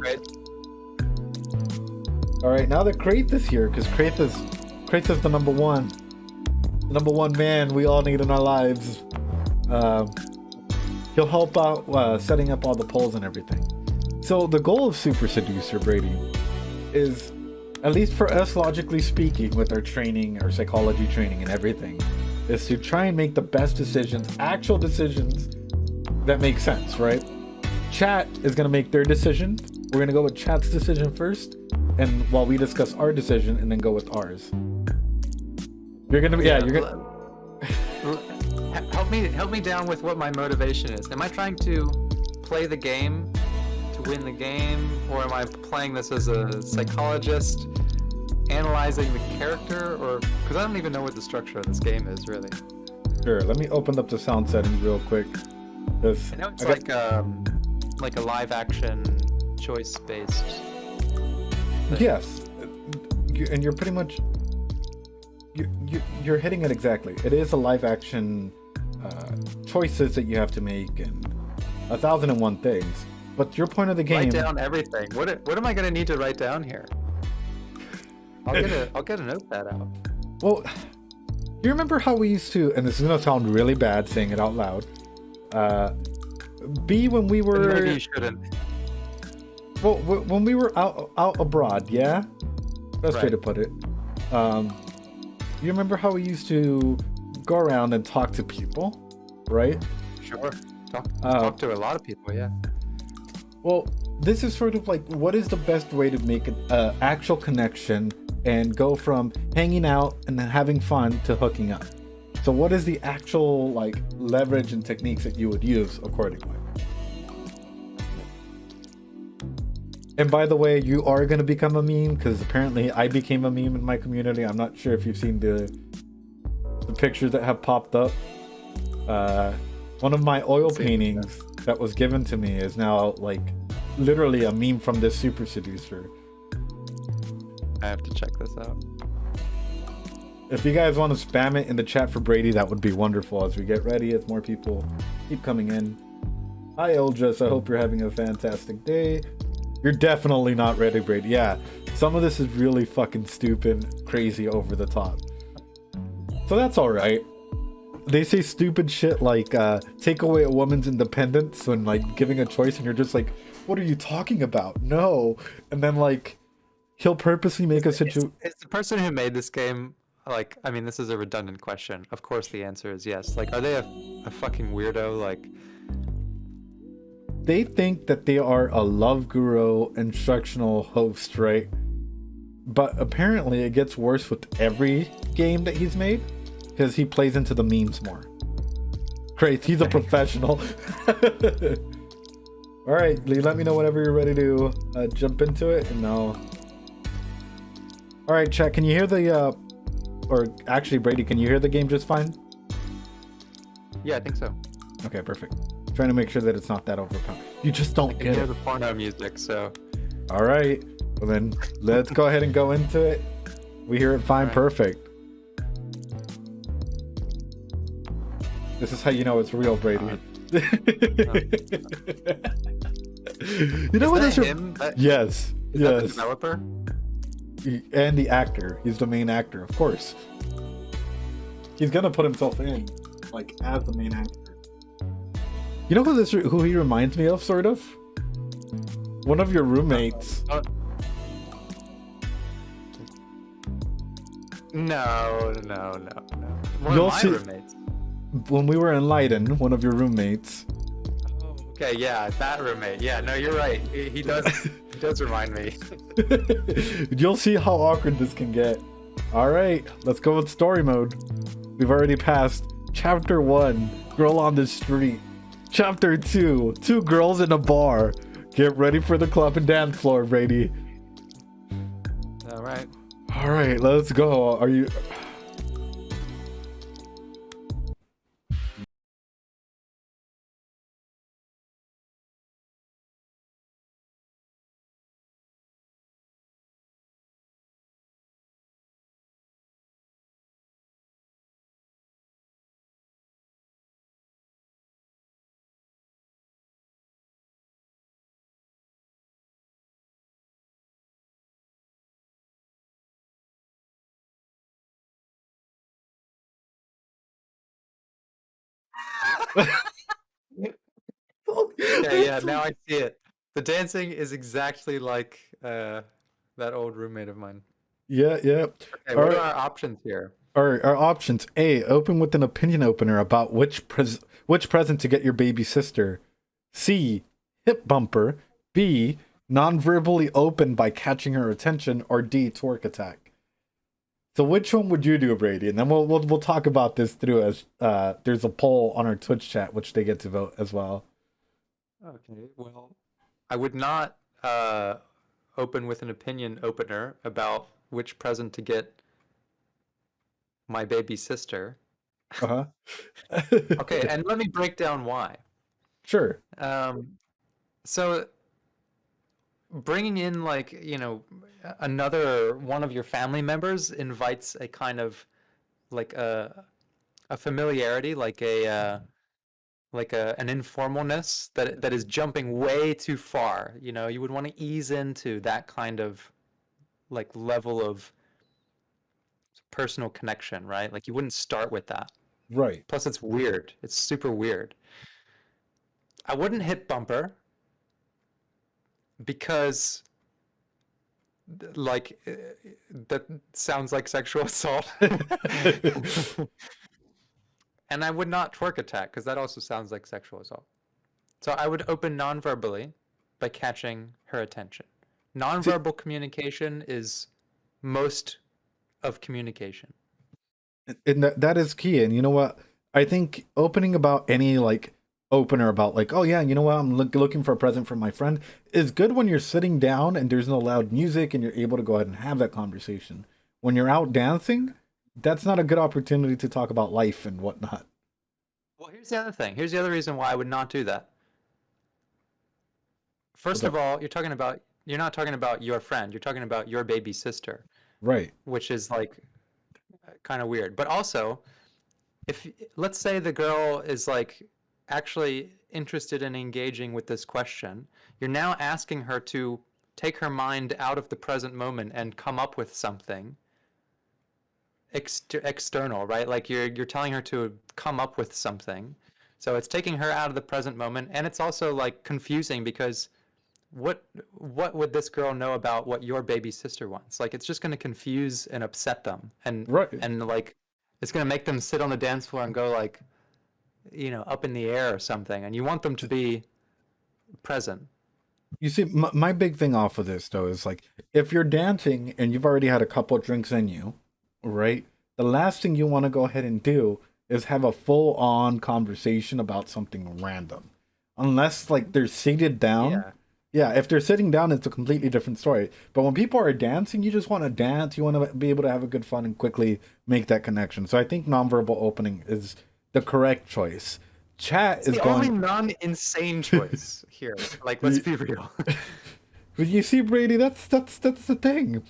Right. All right, now that Kraith is here, because Kraith is the number one man we all need in our lives. He'll help out setting up all the polls and everything. So the goal of Super Seducer, Brady, is, at least for us, logically speaking, with our training, our psychology training and everything, is to try and make the best decisions, actual decisions that make sense, right? Chat is going to make their decision. We're going to go with chat's decision first, and while we discuss our decision, and then go with ours. You're going to be, you're going to... Help me down with what my motivation is. Am I trying to play the game to win the game, or am I playing this as a psychologist, analyzing the character, or because I don't even know what the structure of this game is really. Sure, let me open up the sound settings real quick. I know it's like a live action choice based. Yes, and you're pretty much you're hitting it exactly. It is a live action choices that you have to make and 1,001 things. But your point of the game. Write down everything. What am I going to need to write down here? I'll get a notepad out. Well, you remember how we used to, and this is gonna sound really bad saying it out loud. When we were. Maybe you shouldn't. Well, when we were out abroad, yeah, best way to put it. You remember how we used to go around and talk to people, right? Sure. Talk to a lot of people, yeah. Well, this is sort of like, what is the best way to make an actual connection and go from hanging out and having fun to hooking up? So what is the actual like leverage and techniques that you would use accordingly? And by the way, you are going to become a meme, because apparently I became a meme in my community. I'm not sure if you've seen the pictures that have popped up. One of my oil paintings that was given to me is now like literally a meme from this Super Seducer. I have to check this out. If you guys want to spam it in the chat for Brady, that would be wonderful as we get ready, as more people keep coming in. Hi Eldris, I hope you're having a fantastic day. You're definitely not ready, Brady. Yeah, some of this is really fucking stupid, crazy, over the top. So that's alright. They say stupid shit like take away a woman's independence when like giving a choice, and you're just like, what are you talking about? No. And then like he'll purposely make a situation. Is the person who made this game, like, I mean, this is a redundant question. Of course the answer is yes. Like, are they a fucking weirdo? Like, they think that they are a love guru instructional host, right? But apparently it gets worse with every game that he's made, because he plays into the memes more. Great, he's a professional. All right, Lee, let me know whenever you're ready to jump into it, and now. All right, chat, can you hear the, or actually, Brady, can you hear the game just fine? Yeah, I think so. Okay, perfect. Trying to make sure that it's not that overpowered. You just don't get hear it. the porno music, so. All right, well then, let's go ahead and go into it. We hear it fine, right. Perfect. This is how you know it's real, Brady. You know what this is? Yes. Is that the developer? And the actor. He's the main actor, of course. He's gonna put himself in, like, as the main actor. You know who he reminds me of, sort of? One of your roommates. No. One You'll of my see. Roommates. When we were in Leiden, one of your roommates. Oh, okay, yeah, that roommate. Yeah, no, you're right. He does remind me. You'll see how awkward this can get. All right, let's go with story mode. We've already passed Chapter 1, Girl on the Street. Chapter 2, 2 girls in a bar. Get ready for the club and dance floor, Brady. All right. All right, let's go. Are you... Okay, yeah, now I see it. The dancing is exactly like that old roommate of mine. Yeah, yeah. Okay, All what are right. our options here? Our options: A, open with an opinion opener about which present to get your baby sister. C, hip bumper. B, non-verbally open by catching her attention. Or D, twerk attack. So which one would you do, Brady? And then we'll talk about this through as there's a poll on our Twitch chat which they get to vote as well. Okay, well, I would not open with an opinion opener about which present to get my baby sister. Uh-huh. Okay, and let me break down why. Sure. So bringing in like, another one of your family members invites a kind of like a familiarity, like an informalness that is jumping way too far. You would want to ease into that kind of like level of personal connection, right? Like you wouldn't start with that. Right. Plus, it's weird. It's super weird. I wouldn't hit bumper because, like, that sounds like sexual assault. And I would not twerk attack because that also sounds like sexual assault. So I would open non-verbally by catching her attention. See, Nonverbal communication is most of communication. and that is key. And you know what? I think opening about any like opener about like, oh yeah, you know what? I'm looking for a present for my friend is good when you're sitting down and there's no loud music and you're able to go ahead and have that conversation. When you're out dancing, that's not a good opportunity to talk about life and whatnot. Well, here's the other thing. Here's the other reason why I would not do that. First What's of up? all, you're not talking about your friend. You're talking about your baby sister, Right. which is like kind of weird. But also, if let's say the girl is like actually interested in engaging with this question, you're now asking her to take her mind out of the present moment and come up with something external, right? Like you're telling her to come up with something. So it's taking her out of the present moment, and it's also like confusing because what would this girl know about what your baby sister wants? Like it's just going to confuse and upset them, and Right. and like it's going to make them sit on the dance floor and go like, up in the air or something. And you want them to be present. You see, my big thing off of this though is like if you're dancing and you've already had a couple drinks in you, right? The last thing you want to go ahead and do is have a full on conversation about something random. Unless like they're seated down. Yeah. Yeah, if they're sitting down, it's a completely different story. But when people are dancing, you just want to dance. You want to be able to have a good fun and quickly make that connection. So I think nonverbal opening is the correct choice. Chat It's is the only going. non-insane choice here. Like, let's be real. But you see, Brady, that's the thing.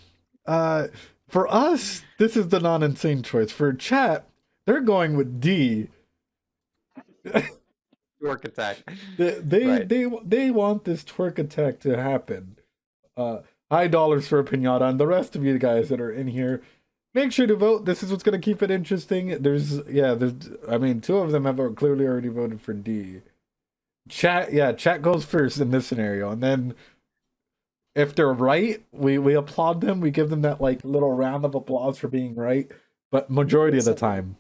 Uh, for us, this is the non-insane choice. For chat, they're going with D. Work attack. Right. They want this twerk attack to happen. High dollars for a pinata, and the rest of you guys that are in here, make sure to vote. This is what's gonna keep it interesting. I mean, two of them have clearly already voted for D. Chat goes first in this scenario, and then if they're right, we applaud them. We give them that like little round of applause for being right. But majority of the time,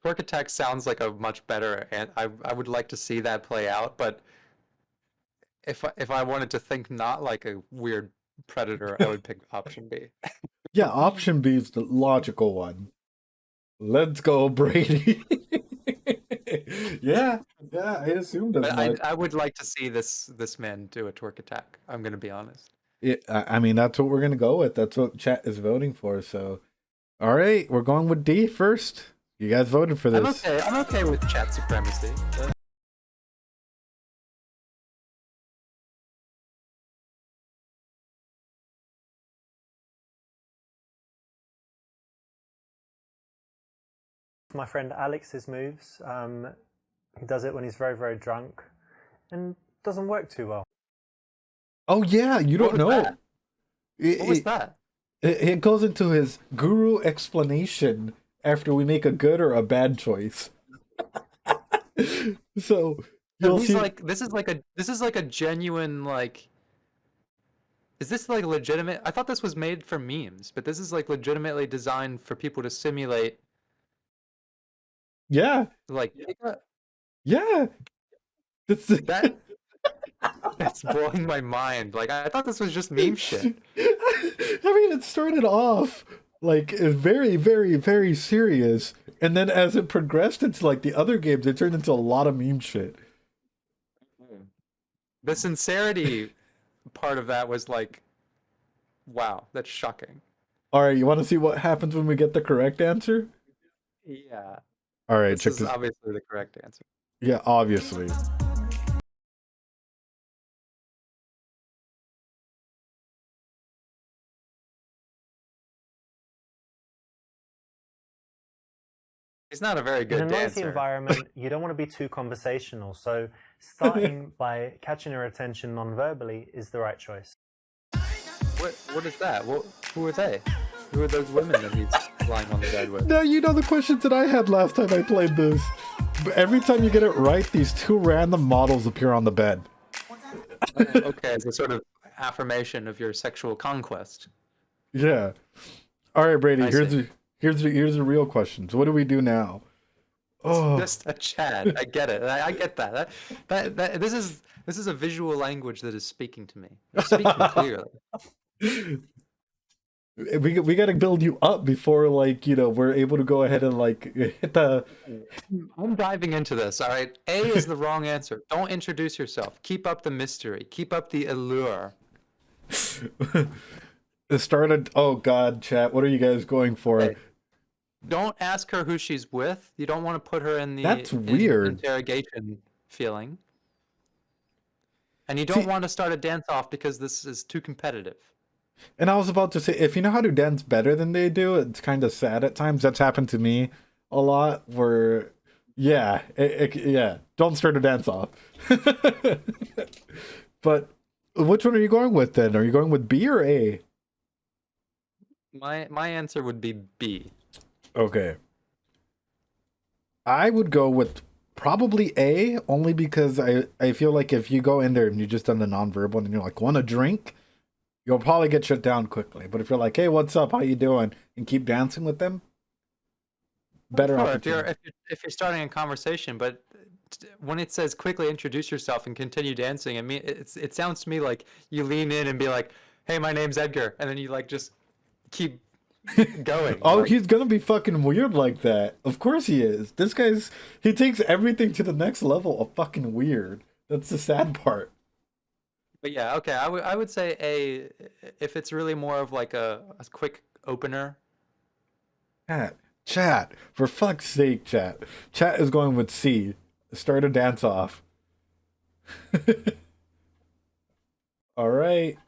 Work attack sounds like a much better, and I would like to see that play out. But if I wanted to think not like a weird predator, I would pick option B. yeah, option B is the logical one. Let's go, Brady. yeah, yeah, I assumed as But much. I would like to see this man do a twerk attack. I'm gonna be honest. I mean, that's what we're gonna go with. That's what chat is voting for. So, all right, we're going with D first. You guys voted for I'm this. okay. I'm okay with chat supremacy. My friend Alex's moves. He does it when he's very, very drunk and doesn't work too well. Oh yeah, you What don't was know. that? It, What was it, that? it goes into his guru explanation after we make a good or a bad choice. So So you'll he's see. like, this is like a genuine like. Is this like legitimate? I thought this was made for memes, but this is like legitimately designed for people to simulate Yeah, like yeah. That's that. That's blowing my mind. Like I thought this was just meme shit. I mean, it started off like very, very, very serious, and then as it progressed into like the other games, it turned into a lot of meme shit. The sincerity part of that was like, wow, that's shocking. All right, you want to see what happens when we get the correct answer? Yeah, All right, this check is this. obviously the correct answer. Yeah, obviously. He's not a very In a good noisy dancer. environment, you don't want to be too conversational, so starting by catching her attention non-verbally is the right choice. What is that? Who are they? Who are those women that he's lying on the bed with? Now you know the questions that I had last time I played this. But every time you get it right, these two random models appear on the bed. Okay, it's a sort of affirmation of your sexual conquest. Yeah. All right, Brady. I see. Here's the real questions. What do we do now? Oh, Just a chat. I get it. I get that. This is a visual language that is speaking to me. It's speaking clearly. we got to build you up before like we're able to go ahead and like hit the. I'm diving into this. All right. A is the wrong answer. Don't introduce yourself. Keep up the mystery. Keep up the allure. It started. Oh God, chat. What are you guys going for? Hey, don't ask her who she's with. You don't want to put her in the That's weird. interrogation feeling. And you don't See, want to start a dance off because this is too competitive. and I was about to say, if you know how to dance better than they do, it's kind of sad at times. That's happened to me a lot. Where, yeah, yeah, don't start a dance off. But which one are you going with then? Are you going with B or A? My answer would be B. Okay. I would go with probably A, only because I feel like if you go in there and you just done the nonverbal and you're like, want a drink? You'll probably get shut down quickly. But if you're like, hey, what's up? How you doing? And keep dancing with them, better Sure, opportunity. if you're starting a conversation, but when it says quickly introduce yourself and continue dancing, I mean it sounds to me like you lean in and be like, "Hey, my name's Edgar," and then you like just keep going. Oh, Like, he's gonna be fucking weird like that. Of course he is. He takes everything to the next level of fucking weird. That's the sad part. but yeah, okay, I would say A if it's really more of like a quick opener. Chat, chat, for fuck's sake, chat. Chat is going with C. Start a dance off. All right.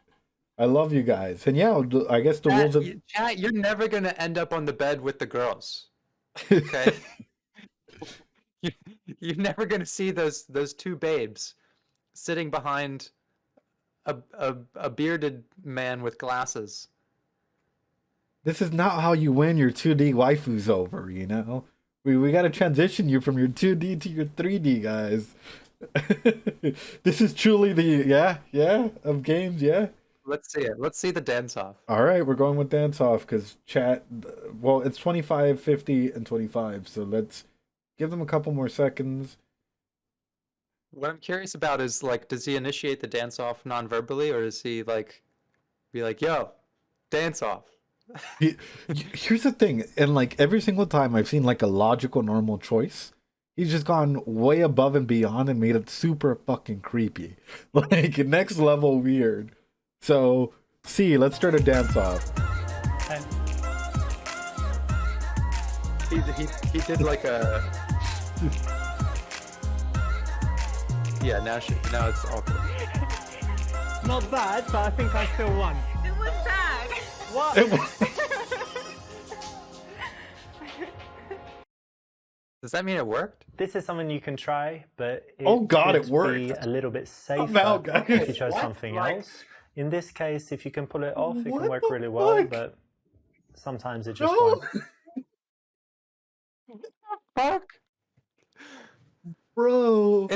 I love you guys. And yeah, I guess the rules of. Chat, you're never gonna end up on the bed with the girls. Okay? you, you're never gonna see those two babes sitting behind a bearded man with glasses. This is not how you win your 2D waifus over, you know? We got to transition you from your 2D to your 3D, guys. This is truly the, yeah, of games, yeah. Let's see it. Let's see the dance off. All right, we're going with dance off because chat, well, it's 25, 50, and 25. So let's give them a couple more seconds. What I'm curious about is like, does he initiate the dance off non-verbally, or does he like be like, "Yo, dance off"? Here's the thing, and like every single time I've seen like a logical, normal choice, he's just gone way above and beyond and made it super fucking creepy, like next level weird. So, see, let's start a dance off. And He did like a yeah. Now it's awkward. not bad, but I think I still won. It was bad. What? It was- Does that mean it worked? This is something you can try, but Oh God, it should worked. be a little bit safer Now, guys. if you chose What? something Like- else. In this case, if you can pull it off, it What can work the really well, fuck? but sometimes it just No. won't. Fuck. Bro,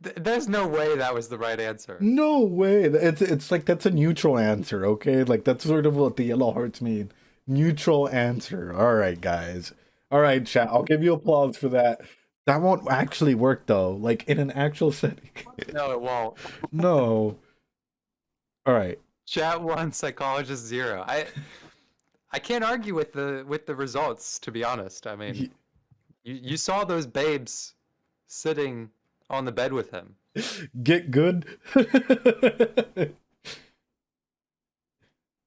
There's no way that was the right answer. no way. It's like that's a neutral answer, okay? Like that's sort of what the yellow hearts mean. Neutral answer. All right, guys. All right, chat. I'll give you applause for that. That won't actually work though. Like in an actual setting. No, it won't. No. All right. Chat 1, psychologist 0. I can't argue with the results, to be honest. I mean, Y- you saw those babes sitting on the bed with him. Get good.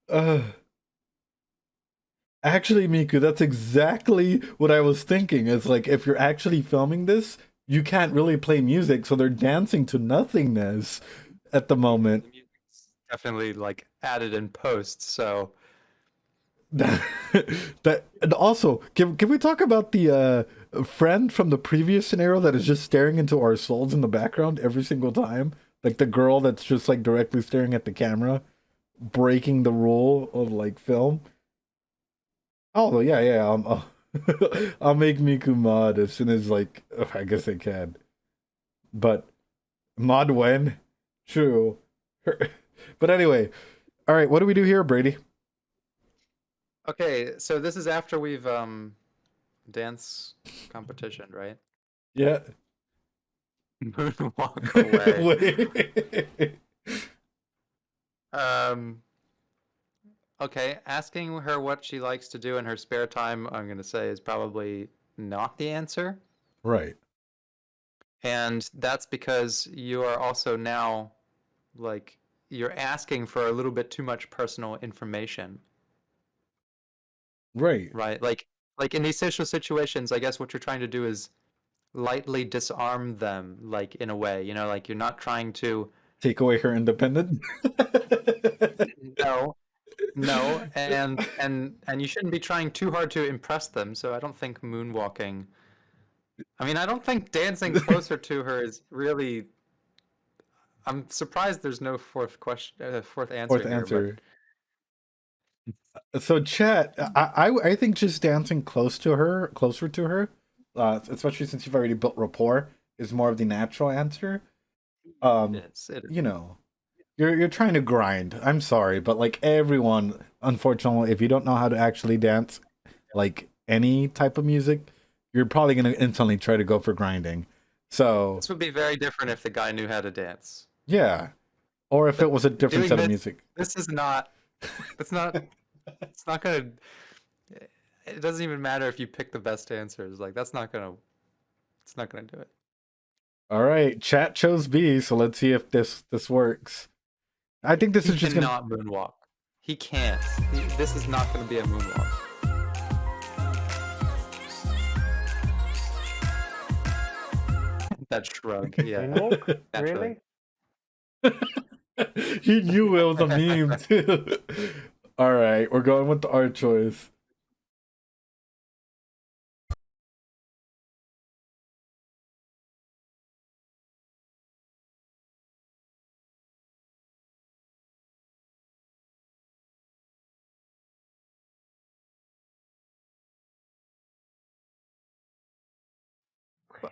uh, actually, Miku, that's exactly what I was thinking. It's like if you're actually filming this, you can't really play music, so they're dancing to nothingness at the moment. The music's definitely like added in post, so That and also can we talk about the friend from the previous scenario that is just staring into our souls in the background every single time, like the girl that's just like directly staring at the camera, breaking the rule of like film. Oh yeah, I'll make Miku mod as soon as like I guess I can, but mod when? True. But anyway, all right, what do we do here, Brady? okay, so this is after we've dance competition, right? Yeah. Moonwalk away. Wait. Um, okay, asking her what she likes to do in her spare time, I'm gonna say is probably not the answer. Right. And that's because you are also now like you're asking for a little bit too much personal information, Right. right? Like in these social situations, I guess what you're trying to do is lightly disarm them, like in a way, like you're not trying to. Take away her independence. No, no, and you shouldn't be trying too hard to impress them. So I don't think moonwalking. I mean, I don't think dancing closer to her is really. I'm surprised there's no fourth question, fourth Fourth answer here, but answer. So chat, I think just dancing closer to her, especially since you've already built rapport, is more of the natural answer. it is. It is. You know, you're trying to grind. I'm sorry, but like everyone, unfortunately, if you don't know how to actually dance, like any type of music, you're probably gonna instantly try to go for grinding. So This would be very different if the guy knew how to dance. yeah, or if it was a different Doing set of this, music. this is not. It's not. It's not gonna. It doesn't even matter if you pick the best answers. Like that's not gonna. It's not gonna do it. All right, chat chose B, so let's see if this works. I think this He is just gonna. cannot moonwalk. He can't. This is not gonna be a moonwalk. That shrug. Yeah. Moonwalk? Naturally. Really? He knew it was a meme too. All right, we're going with the art choice.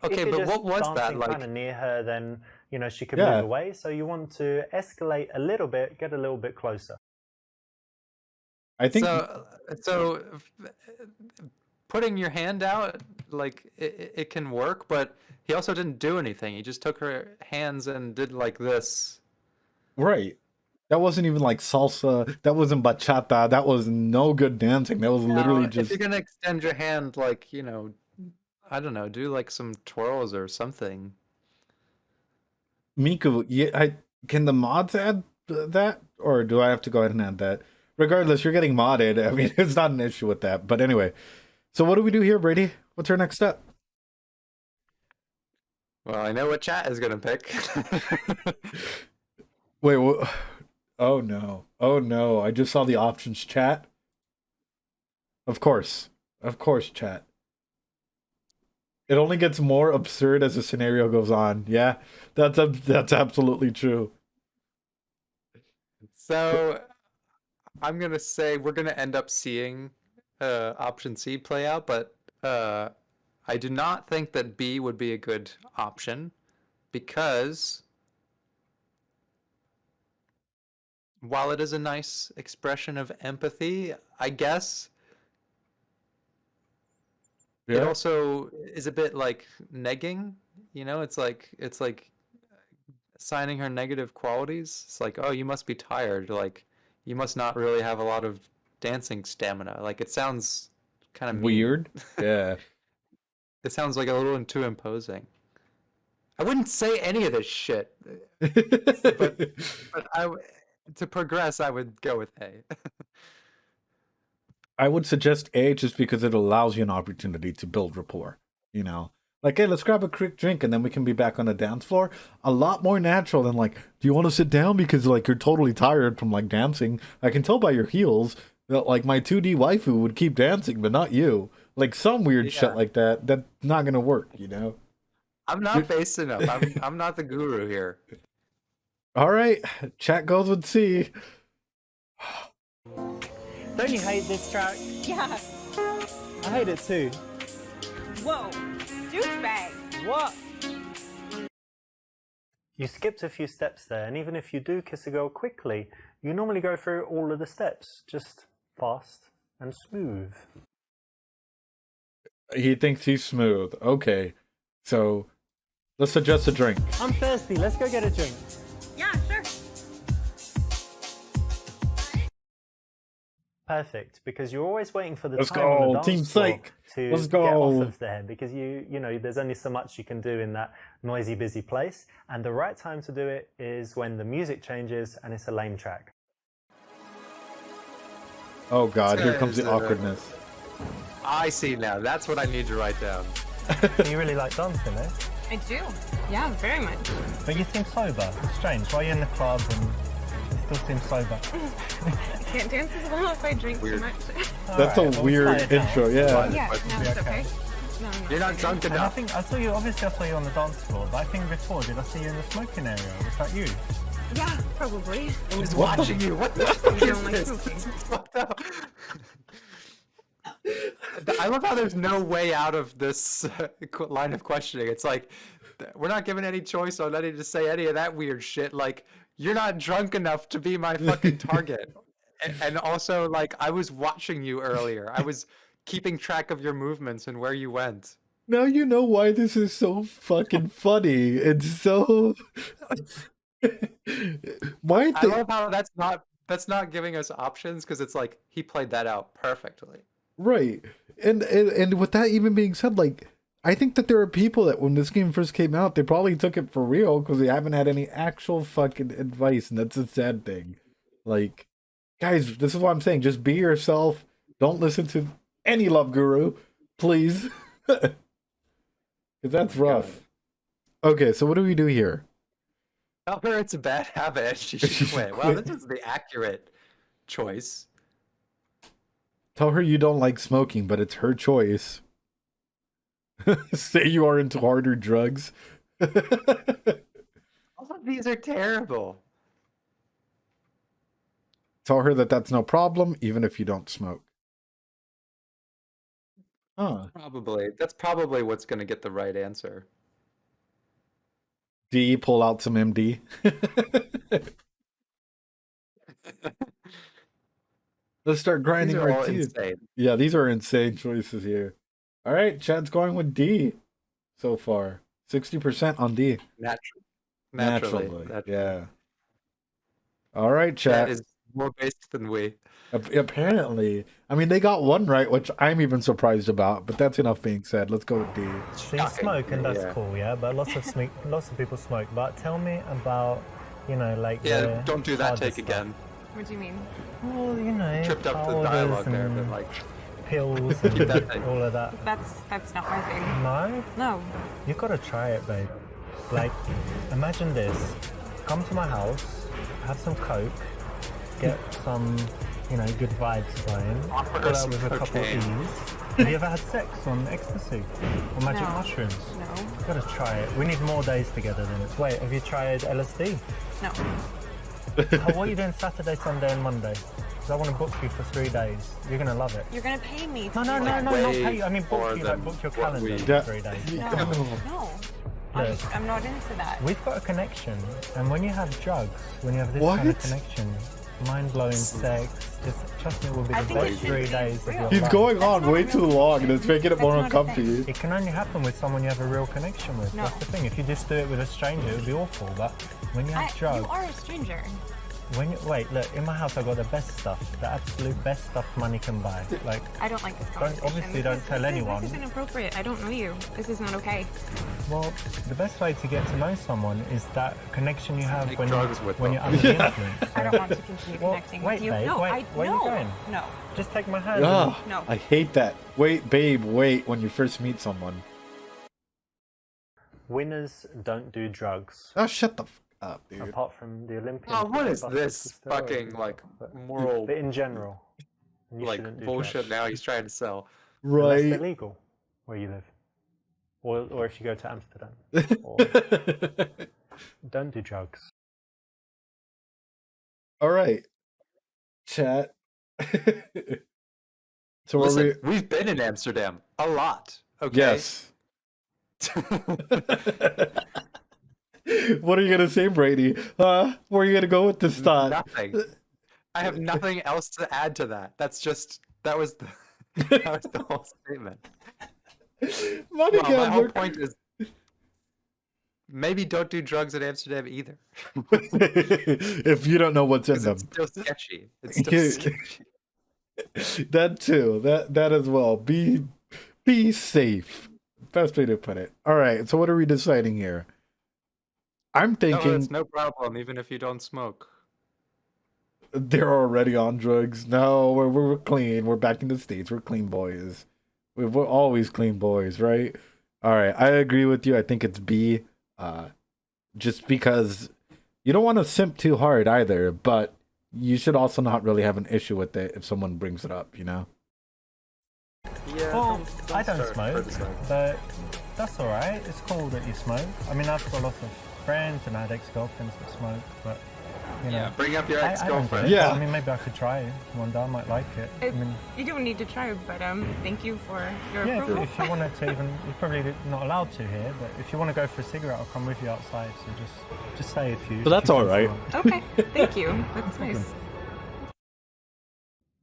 Okay, If you're but just what was that dancing like? kind of near her, then she could Yeah. move away. So you want to escalate a little bit, get a little bit closer. I think So putting your hand out, like it can work, but he also didn't do anything. He just took her hands and did like this. right. That wasn't even like salsa. That wasn't bachata. That was no good dancing. That was literally Now, if you're just gonna extend your hand, like I don't know, do like some twirls or something. Miku. Yeah, can the mods add that, or do I have to go ahead and add that? Regardless, you're getting modded. I mean, it's not an issue with that. But anyway, so what do we do here, Brady? What's our next step? Well, I know what chat is gonna pick. Wait, oh no. Oh no. I just saw the options chat. Of course. Of course, chat. It only gets more absurd as the scenario goes on. Yeah, that's absolutely true. So I'm gonna say we're gonna end up seeing option C play out, but I do not think that B would be a good option because while it is a nice expression of empathy, I guess it also is a bit like negging, it's like assigning her negative qualities. It's like, oh, you must be tired, like you must not really have a lot of dancing stamina. Like it sounds kind of Weird. Yeah. It sounds like a little too imposing. I wouldn't say any of this shit, but to progress, I would go with A. I would suggest A just because it allows you an opportunity to build rapport. Like, hey, let's grab a quick drink and then we can be back on the dance floor. A lot more natural than like, do you want to sit down because like you're totally tired from like dancing? I can tell by your heels that like my 2D waifu would keep dancing, but not you. Like some weird shit like that. That's not gonna work, I'm not base enough. I'm not the guru here. All right, chat goes with C. Don't you hate this track? Yeah. I hate it too. Whoa. Douchebag. What? You skipped a few steps there, and even if you do kiss a girl quickly, you normally go through all of the steps, just fast and smooth. He thinks he's smooth. Okay, so let's suggest a drink. I'm thirsty. Let's go get a drink. Yeah, sure. Perfect, because you're always waiting for the Let's time on the go, Team dance floor Psych. to Let's get go. off of there, because you know there's only so much you can do in that noisy, busy place, and the right time to do it is when the music changes and it's a lame track. Oh god, here comes the awkwardness. I see now. That's what I need to write down. You really like dancing, eh? I do. Yeah, very much. But you seem sober. It's strange. Why are you in the club and you still seem sober? I can't dance as well if I drink too much. That's Alright, a well, weird slide it down. intro, yeah. Yeah, no, it's okay. No, I'm You're not drunk And I enough. think I saw you. Obviously, I saw you on the dance floor. But I think before, did I see you in the smoking area? Was that you? Yeah, probably. I was watching you. What the fuck You is don't like this? smoking. This is fucked up. I love how there's no way out of this line of questioning. It's like, we're not given any choice on any to say any of that weird shit. Like, you're not drunk enough to be my fucking target. And also, like, I was watching you earlier. I was keeping track of your movements and where you went. Now you know why this is so fucking funny. It's so... Why I love how that's not giving us options, because it's like, he played that out perfectly. Right. And with that even being said, like, I think that there are people that when this game first came out, they probably took it for real because they haven't had any actual fucking advice, and that's a sad thing. Like, guys, this is what I'm saying. Just be yourself. Don't listen to any love guru, please. Because that's rough. Okay, so what do we do here? Tell her it's a bad habit and she should quit. Well, this is the accurate choice. Tell her you don't like smoking, but it's her choice. Say you are into harder drugs. All of these are terrible. Tell her that that's no problem, even if you don't smoke. Huh. Probably. That's probably what's going to get the right answer. D, pull out some MD. Let's start grinding These are our all teeth. insane. Yeah, these are insane choices here. All right, Chad's going with D so far. 60% on D. Naturally. Yeah. All right, Chad. That is more based than we. Apparently. I mean, they got one right, which I'm even surprised about, but that's enough being said. Let's go with D. So you smoke, and that's cool, yeah. But lots of people smoke. But tell me about, like Yeah, don't do that harder take stuff. again. What do you mean? Well, Tripped up the powders dialogue there, and but like, pills Keep and that thing. all of that. That's not my thing. No, No. you gotta try it, babe. Like, imagine this: come to my house, have some coke, get some, good vibes going. Offer Go out some with a couple cocaine. E's. Have you ever had sex on ecstasy or magic No. mushrooms? No. You gotta try it. We need more days together then. Wait, have you tried LSD? No. What are you doing Saturday, Sunday, and Monday? I want to book you for 3 days. You're gonna love it. You're gonna pay me. To No, do not it. pay you. I mean, book more you, than like book your what calendar we- for Yeah. 3 days. No. Look. I'm not into that. We've got a connection, and when you have drugs, when you have this What? kind of connection, mind-blowing sex, just trust me, it will be I the think it best should 3 be days of real. your He's life. going on not way a real too long, and connection. it's making it That's more not a uncomfy. It can only happen with someone you have a real connection with. No. That's the thing. If you just do it with a stranger, it would be awful. But when you have You drugs, are a stranger. wait, look, in my house I got the best stuff, the absolute best stuff money can buy. Like, I don't like this conversation. obviously don't tell anyone. This is inappropriate. I don't know you. This is not okay. well, the best way to get to know someone is that connection you have Take when drugs with you're them. under the influence. I don't want to continue Well, connecting wait, with you. babe, No, wait, where are you no, going? no. Just take my hand. Ugh, No. I hate that. Wait, babe, wait when you first meet someone. Winners don't do drugs. Oh, shut the fuck up, dude. Apart from the Olympians. Oh, what is but this it's still- fucking like moral But in general, you like shouldn't do bullshit drugs. now he's trying to sell? Unless they're Right. legal where you live, or if you go to Amsterdam. Or don't do drugs. All right, chat. So are Listen, we? we've been in Amsterdam a lot. Okay. Yes. What are you gonna say, Brady? Where are you gonna go with this thought? Nothing. I have nothing else to add to that. That was the whole statement. Money Well, my whole gambler. point is maybe don't do drugs in Amsterdam either. If you don't know what's in 'Cause them, it's still sketchy. It's still sketchy. that too. That as well. Be safe. Best way to put it. All right. So what are we deciding here? I'm No, thinking it's no problem, even if you don't smoke. they're already on drugs. No, we're clean. We're back in the States. We're clean boys. We're always clean boys, right? All right. I agree with you. I think it's B. Just because you don't want to simp too hard either, but you should also not really have an issue with it if someone brings it up, you know? Yeah. Well, I don't start smoke, criticizing. but that's all right. It's cool that you smoke. I mean, I've got lots of friends and I had ex-girlfriends that smoke, but you know, Yeah, bring up your I don't do ex-girlfriend. it. Yeah. I mean, maybe I could try it one day. I might like it. I mean, You don't need to try, but thank you for your yeah, approval. if you wanted to even, you're probably not allowed to here, but if you want to go for a cigarette, I'll come with you outside. So just say if you. So that's if you all right. feel like- Okay, thank you. That's nice.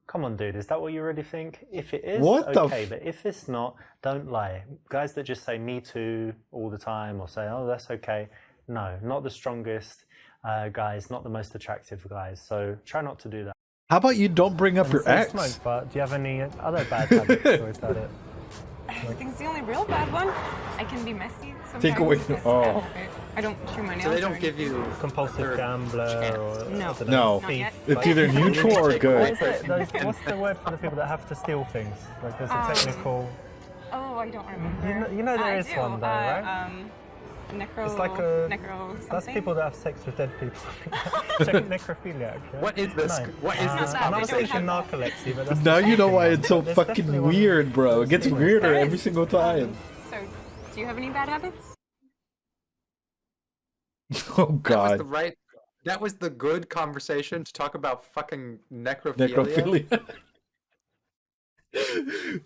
Come on, dude. Is that what you really think? If it is, What the okay. But if it's not, don't lie. Guys that just say "me too" all the time or say "oh, that's okay," no, not the strongest guys, not the most attractive guys. So try not to do that. How about you don't bring up And your so ex? Smoke, but do you have any other bad habits, or is that it? I think it's the only real bad one. I can be messy sometimes. Take away- That's a bad oh. habit. I don't chew my nails. So they or don't give you Compulsive third gambler chance. or No. I don't No. know, Not thief. yet. It's either neutral or What good. is it? What's the word for the people that have to steal things? Like there's a technical. Oh, I don't remember. You know there I is do. one though, right? Necro. It's like a- necro. That's something. people that have sex with dead people. Necrophiliac. Yeah? What is this? No. What is this that. And I was We don't thinking have narcolepsy, but that's Now the you know same why thing. it's so There's definitely fucking one weird, bro. It gets There weirder is. every single time. So, do you have any bad habits? Oh That was god. the right. That was the good conversation to talk about fucking necrophilia. Necrophilia.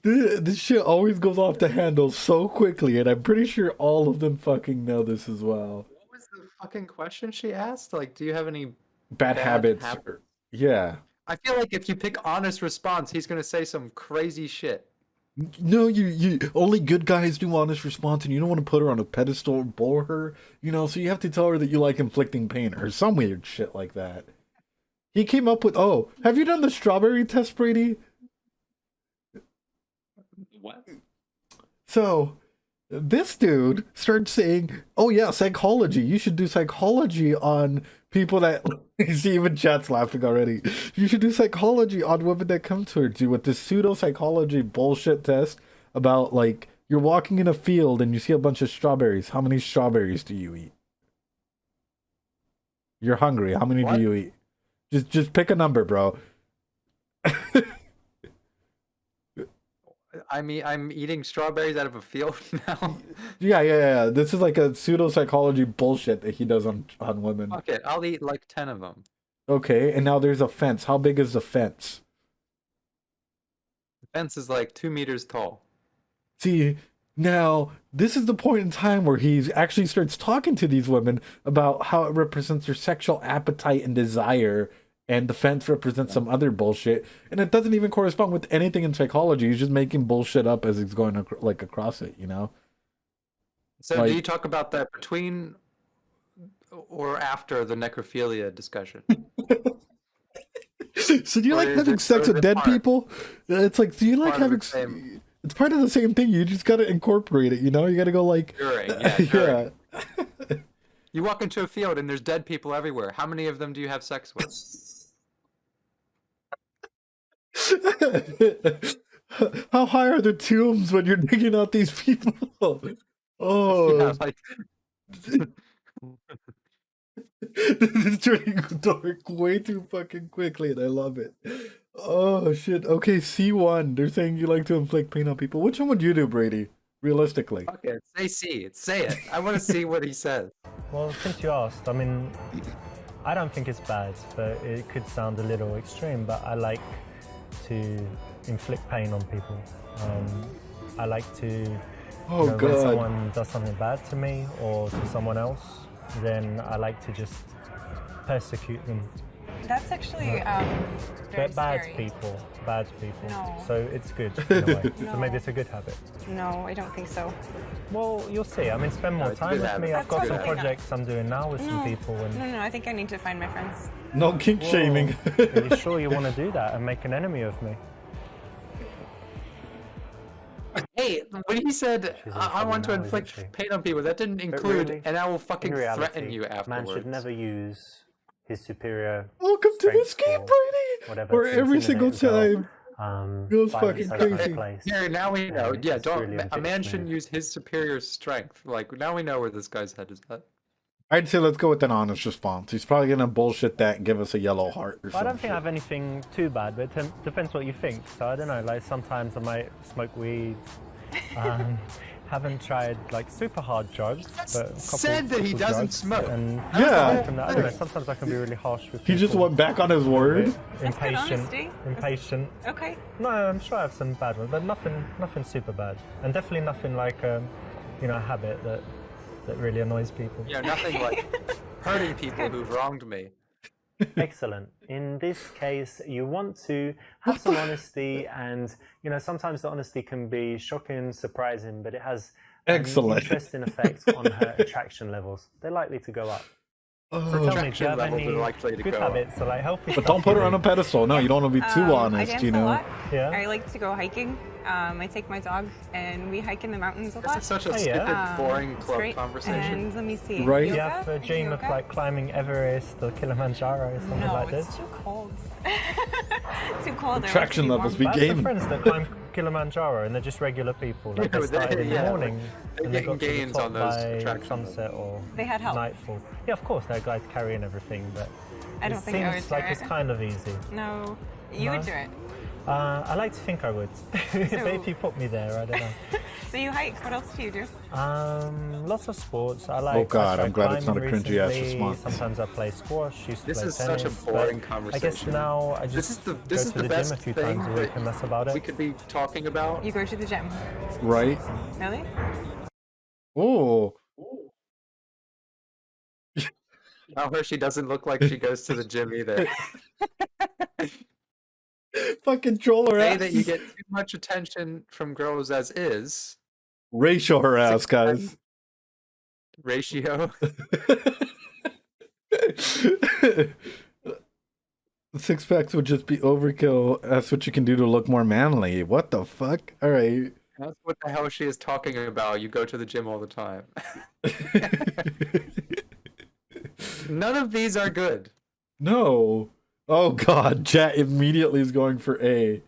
This shit always goes off the handle so quickly, and I'm pretty sure all of them fucking know this as well. What was the fucking question she asked? Like, do you have any? Bad habits. Yeah. I feel like if you pick honest response, he's gonna say some crazy shit. No, you only good guys do honest response, and you don't want to put her on a pedestal or bore her, you know. So you have to tell her that you like inflicting pain or some weird shit like that. He came up with, oh, have you done the strawberry test, Brady? What? So this dude started saying, oh yeah, psychology. You should do psychology on people that you see even chat's laughing already. You should do psychology on women that come towards you with this pseudo psychology bullshit test about like you're walking in a field and you see a bunch of strawberries. How many strawberries do you eat? You're hungry. How many What? do you eat? Just pick a number, bro. I mean, I'm eating strawberries out of a field now. Yeah. This is like a pseudo psychology bullshit that he does on women. Fuck it, I'll eat like 10 of them. Okay, and now there's a fence. How big is the fence? The fence is like 2 meters tall. See, now this is the point in time where he actually starts talking to these women about how it represents their sexual appetite and desire, and the fence represents some other bullshit, and it doesn't even correspond with anything in psychology. He's just making bullshit up as he's going across it, you know? So Like- do you talk about that between or after the necrophilia discussion? So do you Or like is having it- sex or is with it dead part- people? It's like, do you like part of having? the same- It's part of the same thing. You just gotta incorporate it. You know, you gotta go like, During, yeah, during. yeah. You walk into a field and there's dead people everywhere. How many of them do you have sex with? How high are the tombs when you're digging out these people? Oh, Yeah, like, this is turning dark way too fucking quickly, and I love it. Oh shit. Okay, C1. They're saying you like to inflict pain on people. Which one would you do, Brady? Realistically. fuck it. Say C. Say it. I want to see what he says. Well, since you asked, I mean, I don't think it's bad, but it could sound a little extreme, but I like to inflict pain on people. I like to, Oh when god. someone does something bad to me or to someone else, then I like to just persecute them. That's actually very But bad scary. people. No. So it's good in a way. So No. maybe it's a good habit. No, I don't think so. Well, you'll see. I mean, spend more it's a time good with habit. me. I've That's got some totally not. projects I'm doing now with some No. people. And No, I think I need to find my friends. No kink shaming. Are you sure you want to do that and make an enemy of me? Hey, when he said, She's in I trouble want to now, isn't inflict she? pain on people, that didn't include, really, and I will fucking In reality, threaten you afterwards. man should never use his superior Welcome to the strength escape, or Brady. whatever Where to every single intimidate a girl. time. Goes violence fucking has no crazy. place. Here, now we know. Yeah, it's don't. really a A man bitch shouldn't move. use his superior strength. Like, now we know where this guy's head is at. I'd say let's go with an honest response. He's probably gonna bullshit that and give us a yellow heart or Well, I don't something. think I have anything too bad, but it depends what you think. So I don't know. Like sometimes I might smoke weed. Haven't tried like super hard drugs, but a couple, Said that he couple doesn't drugs, smoke. And Yeah. aside from that, I don't know. Sometimes I can be really harsh with He people. just went back on his word. That's good Impatient. honesty. Impatient. Okay. No, I'm sure I have some bad ones, but nothing super bad, and definitely nothing like a habit that really annoys people. Yeah, nothing like hurting people who've wronged me. Excellent. In this case, you want to have some honesty, and sometimes the honesty can be shocking, surprising, but it has an Excellent. interesting effect on her attraction levels. They're likely to go up. So Oh, tell me, do you Attraction have levels any are likely to good go up. habits or like healthy but stuff don't put you her on do? a pedestal. No, you don't want to be too I honest, dance you a know. lot. Yeah. I like to go hiking. I take my dog and we hike in the mountains a This lot. is such a Oh, stupid, yeah. boring It's club great. conversation. And let me see. Right. Do you Yoga? have a I do dream of yoga. like climbing Everest or Kilimanjaro or something No, like it's this? too cold. Too cold. I like to Attraction be levels warm. be I have some game. friends that climb Kilimanjaro and they're just regular people. Like they Yeah, started in the yeah, morning they're and they getting got to the gains top on those by attraction sunset or They had help. nightfall. Yeah, of course, there are guys carrying everything, but I don't it think I seems would do like it. it's kind of easy. No, you No? would do it. I like to think I would. But if you put me there, I don't know. So you hike. What else do you do? Lots of sports. I like. Oh, God, I I'm tried glad it's not a climbing cringy ass recently. response. Sometimes I play squash. Used to This play is such a tennis, boring but conversation. I guess now I just This is the go this is to the the best gym a few thing times a week that and that's about we it. could be talking about. You go to the gym. Right? Really? Oh. Tell her she doesn't look like she goes to the gym either. Fucking troll her Say ass. that you get too much attention from girls as is. Ratio her ass, guys. Ratio. Six packs would just be overkill. That's what you can do to look more manly. What the fuck? All right. That's what the hell she is talking about. You go to the gym all the time. None of these are good. No. Oh god, chat immediately is going for A.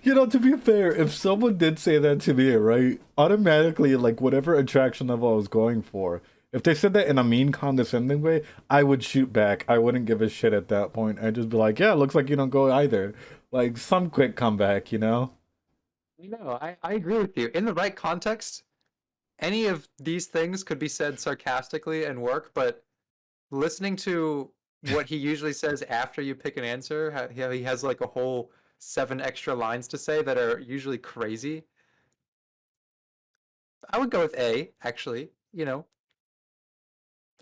You know, to be fair, if someone did say that to me, right, automatically, like, whatever attraction level I was going for, if they said that in a mean, condescending way, I would shoot back. I wouldn't give a shit at that point. I'd just be like, yeah, looks like you don't go either. Like, some quick comeback, you know? No, I agree with you. In the right context, any of these things could be said sarcastically and work, but listening to what he usually says after you pick an answer, how he has like a whole 7 extra lines to say that are usually crazy. I would go with A, actually. You know,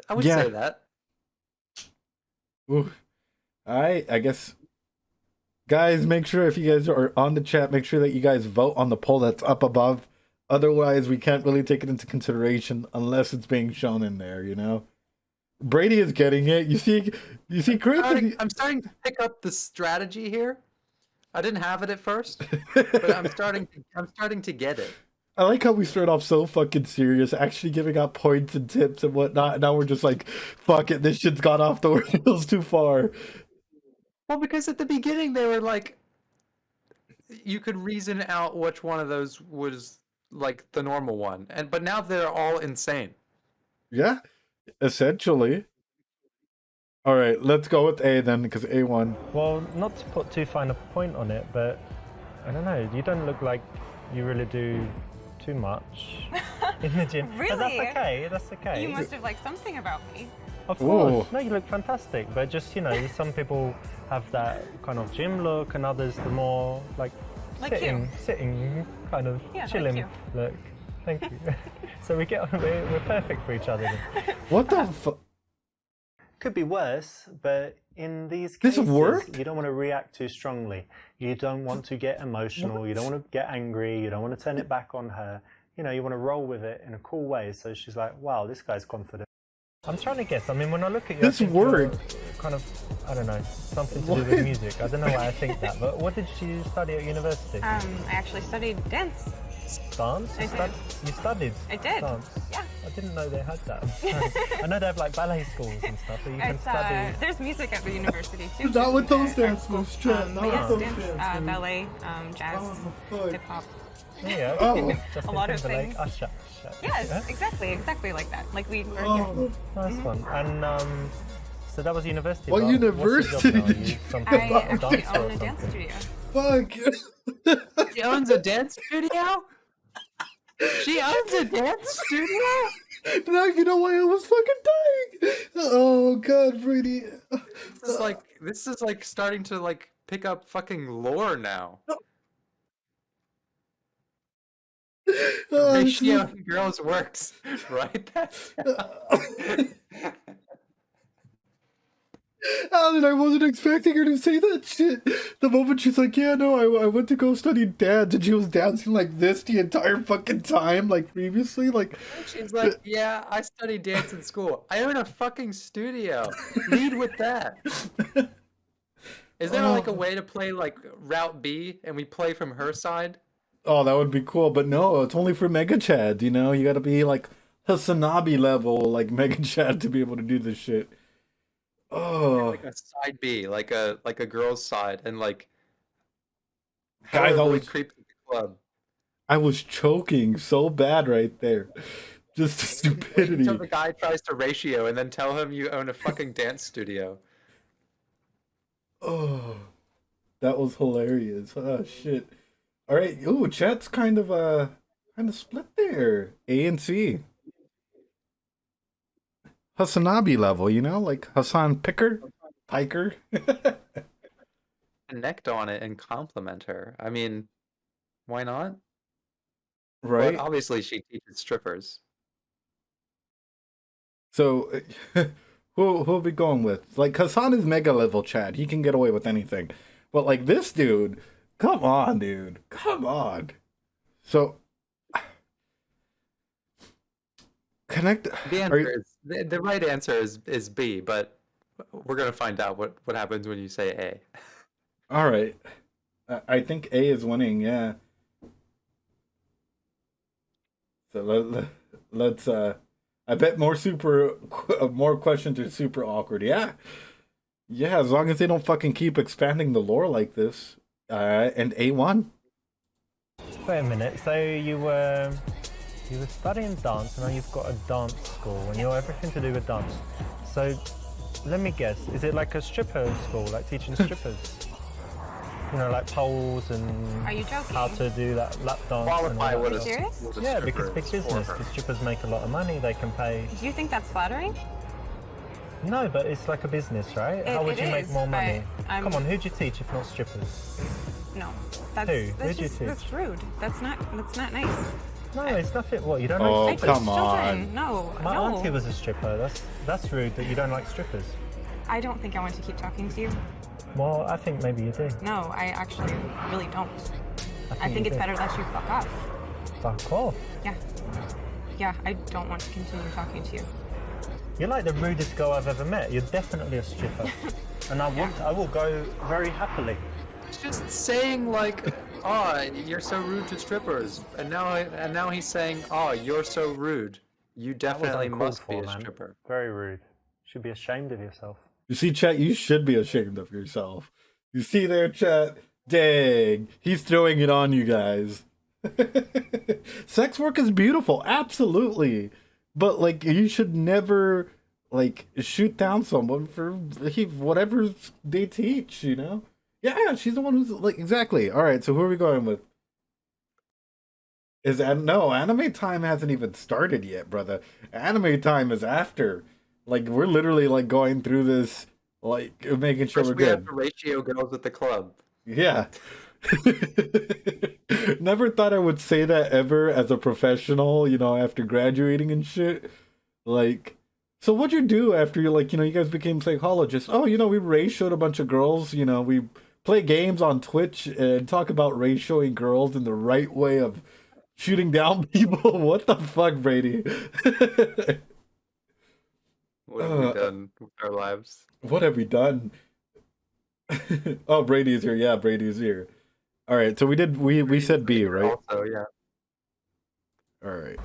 I would Yeah. say that. Ooh. Alright, I guess. Guys, make sure if you guys are on the chat, make sure that you guys vote on the poll that's up above. Otherwise, we can't really take it into consideration unless it's being shown in there, you know? Brady is getting it. You see, Chris? I'm starting to pick up the strategy here. I didn't have it at first, but I'm starting to get it. I like how we start off so fucking serious, actually giving out points and tips and whatnot. Now we're just like, fuck it, this shit's gone off the rails too far. Well, because at the beginning they were like, you could reason out which one of those was like the normal one, but now they're all insane. Yeah, essentially. All right, let's go with A then, because A won. Well, not to put too fine a point on it, but I don't know. You don't look like you really do too much in the gym. Really? But that's okay. That's okay. You must have liked something about me. Of course. Ooh. No, you look fantastic. But just, you know, some people have that kind of gym look, and others the more like sitting kind of Yeah, like chilling you. look. Thank you. So we're perfect for each other. What the fuck? Could be worse, but in these This cases, worked? you don't want to react too strongly. You don't want to get emotional. You don't want to get angry. You don't want to turn it back on her. You know, you want to roll with it in a cool way. So she's like, wow, this guy's confident. I'm trying to guess. I mean, when I look at you, This I think you're worked. kind of, I don't know, something to do with music. I don't know why I think that. But what did you study at university? I actually studied dance. Dance? I did. You studied I did. dance? Yeah. I didn't know they had that. I know they have like ballet schools and stuff, but you can It's, study. there's music at the university too. Not with those Art dance school. moves, Chet, not Yes, with those dance, dance moves. ballet, jazz, Oh, fuck. hip hop. Yeah. Oh. Justin A lot of Timberlake, things. Usher. Yes, Yeah? exactly like that. Like we were Oh, Nice one. And so that was university. What but university what's your job now? did You you- some I actually dancer or own a dance something? studio. fuck. She owns a dance studio? She owns a dance studio? Now you know why I was fucking dying. Oh god, Brady. This is like starting to like pick up fucking lore now. Oh, Ratio in girls works. Right? Alan, I wasn't expecting her to say that shit. The moment she's like, yeah, no, I went to go study dance, and she was dancing like this the entire fucking time, like previously, like... She's like, yeah, I studied dance in school. I own a fucking studio. Lead with that. Is there like a way to play like Route B and we play from her side? Oh, that would be cool, but no, it's only for Mega Chad, you know? You gotta be like Hasanabi level, like Mega Chad to be able to do this shit. Oh, Like a side B, like a girl's side, and like Guys really always- creep the club. I was choking so bad right there. Just the stupidity. Until the guy tries to ratio and then tell him you own a fucking dance studio. Oh, that was hilarious. Oh shit. All right. Ooh, chat's kind of split there. A and C. Hasanabi level, you know, like Hassan Piker. Connect on it and compliment her. I mean, why not? Right. But obviously, she teaches strippers. So, who are we going with? Like Hassan is mega level Chad. He can get away with anything. But like this dude, come on, dude. Come on. So connect. The Are you- answer is the right answer is B, but we're gonna find out what happens when you say A. All right. I think A is winning, yeah. So let's I bet more questions are super awkward. Yeah. Yeah, as long as they don't fucking keep expanding the lore like this. And A won. Wait a minute. So you were studying dance, and now you've got a dance school, and you're everything to do with dance. So let me guess. Is it like a stripper school, like teaching strippers? like poles and Are you joking? how to do that lap dance. Qualify and all what that. a, serious? what a Yeah, stripper because big is for business. her. The strippers make a lot of money. They can pay. Do you think that's flattering? No, but it's like a business, right? How would it you make is, more but money? I'm- Come on, who'd you teach if not strippers? No. That's, Who? That's Who'd you just, teach? that's rude. That's not nice. No, it's nothing. What, you don't Oh, like I strippers? teach come children. on. No, My no. auntie was a stripper. That's rude that you don't like strippers. I don't think I want to keep talking to you. Well, I think maybe you do. No, I actually really don't. I think you it's do. better that you fuck off. Fuck off. Yeah. Yeah, I don't want to continue talking to you. You're like the rudest girl I've ever met. You're definitely a stripper. And I will go very happily. Just saying like, oh, you're so rude to strippers, and now he's saying, oh, you're so rude. You That was definitely uncalled must be for, a man. stripper. Very rude. Should be ashamed of yourself. You see, chat, you should be ashamed of yourself. You see there, chat? Dang, he's throwing it on you guys. Sex work is beautiful, absolutely. But, like, you should never, like, shoot down someone for whatever they teach, you know? Yeah, she's the one who's, like, exactly. All right, so who are we going with? No, anime time hasn't even started yet, brother. Anime time is after. Like, we're literally, like, going through this, like, making sure First we're we have good. to ratio girls at the club. Yeah. Never thought I would say that ever as a professional, you know, after graduating and shit. Like, so what'd you do after you guys became psychologists? Oh, we ratioed a bunch of girls, we play games on Twitch and talk about ratioing girls in the right way of shooting down people. What the fuck, Brady? What have we done with our lives? What have we done? Oh, Brady's here. Yeah, Brady's here. All right, so we said B, right? Also, yeah. All right.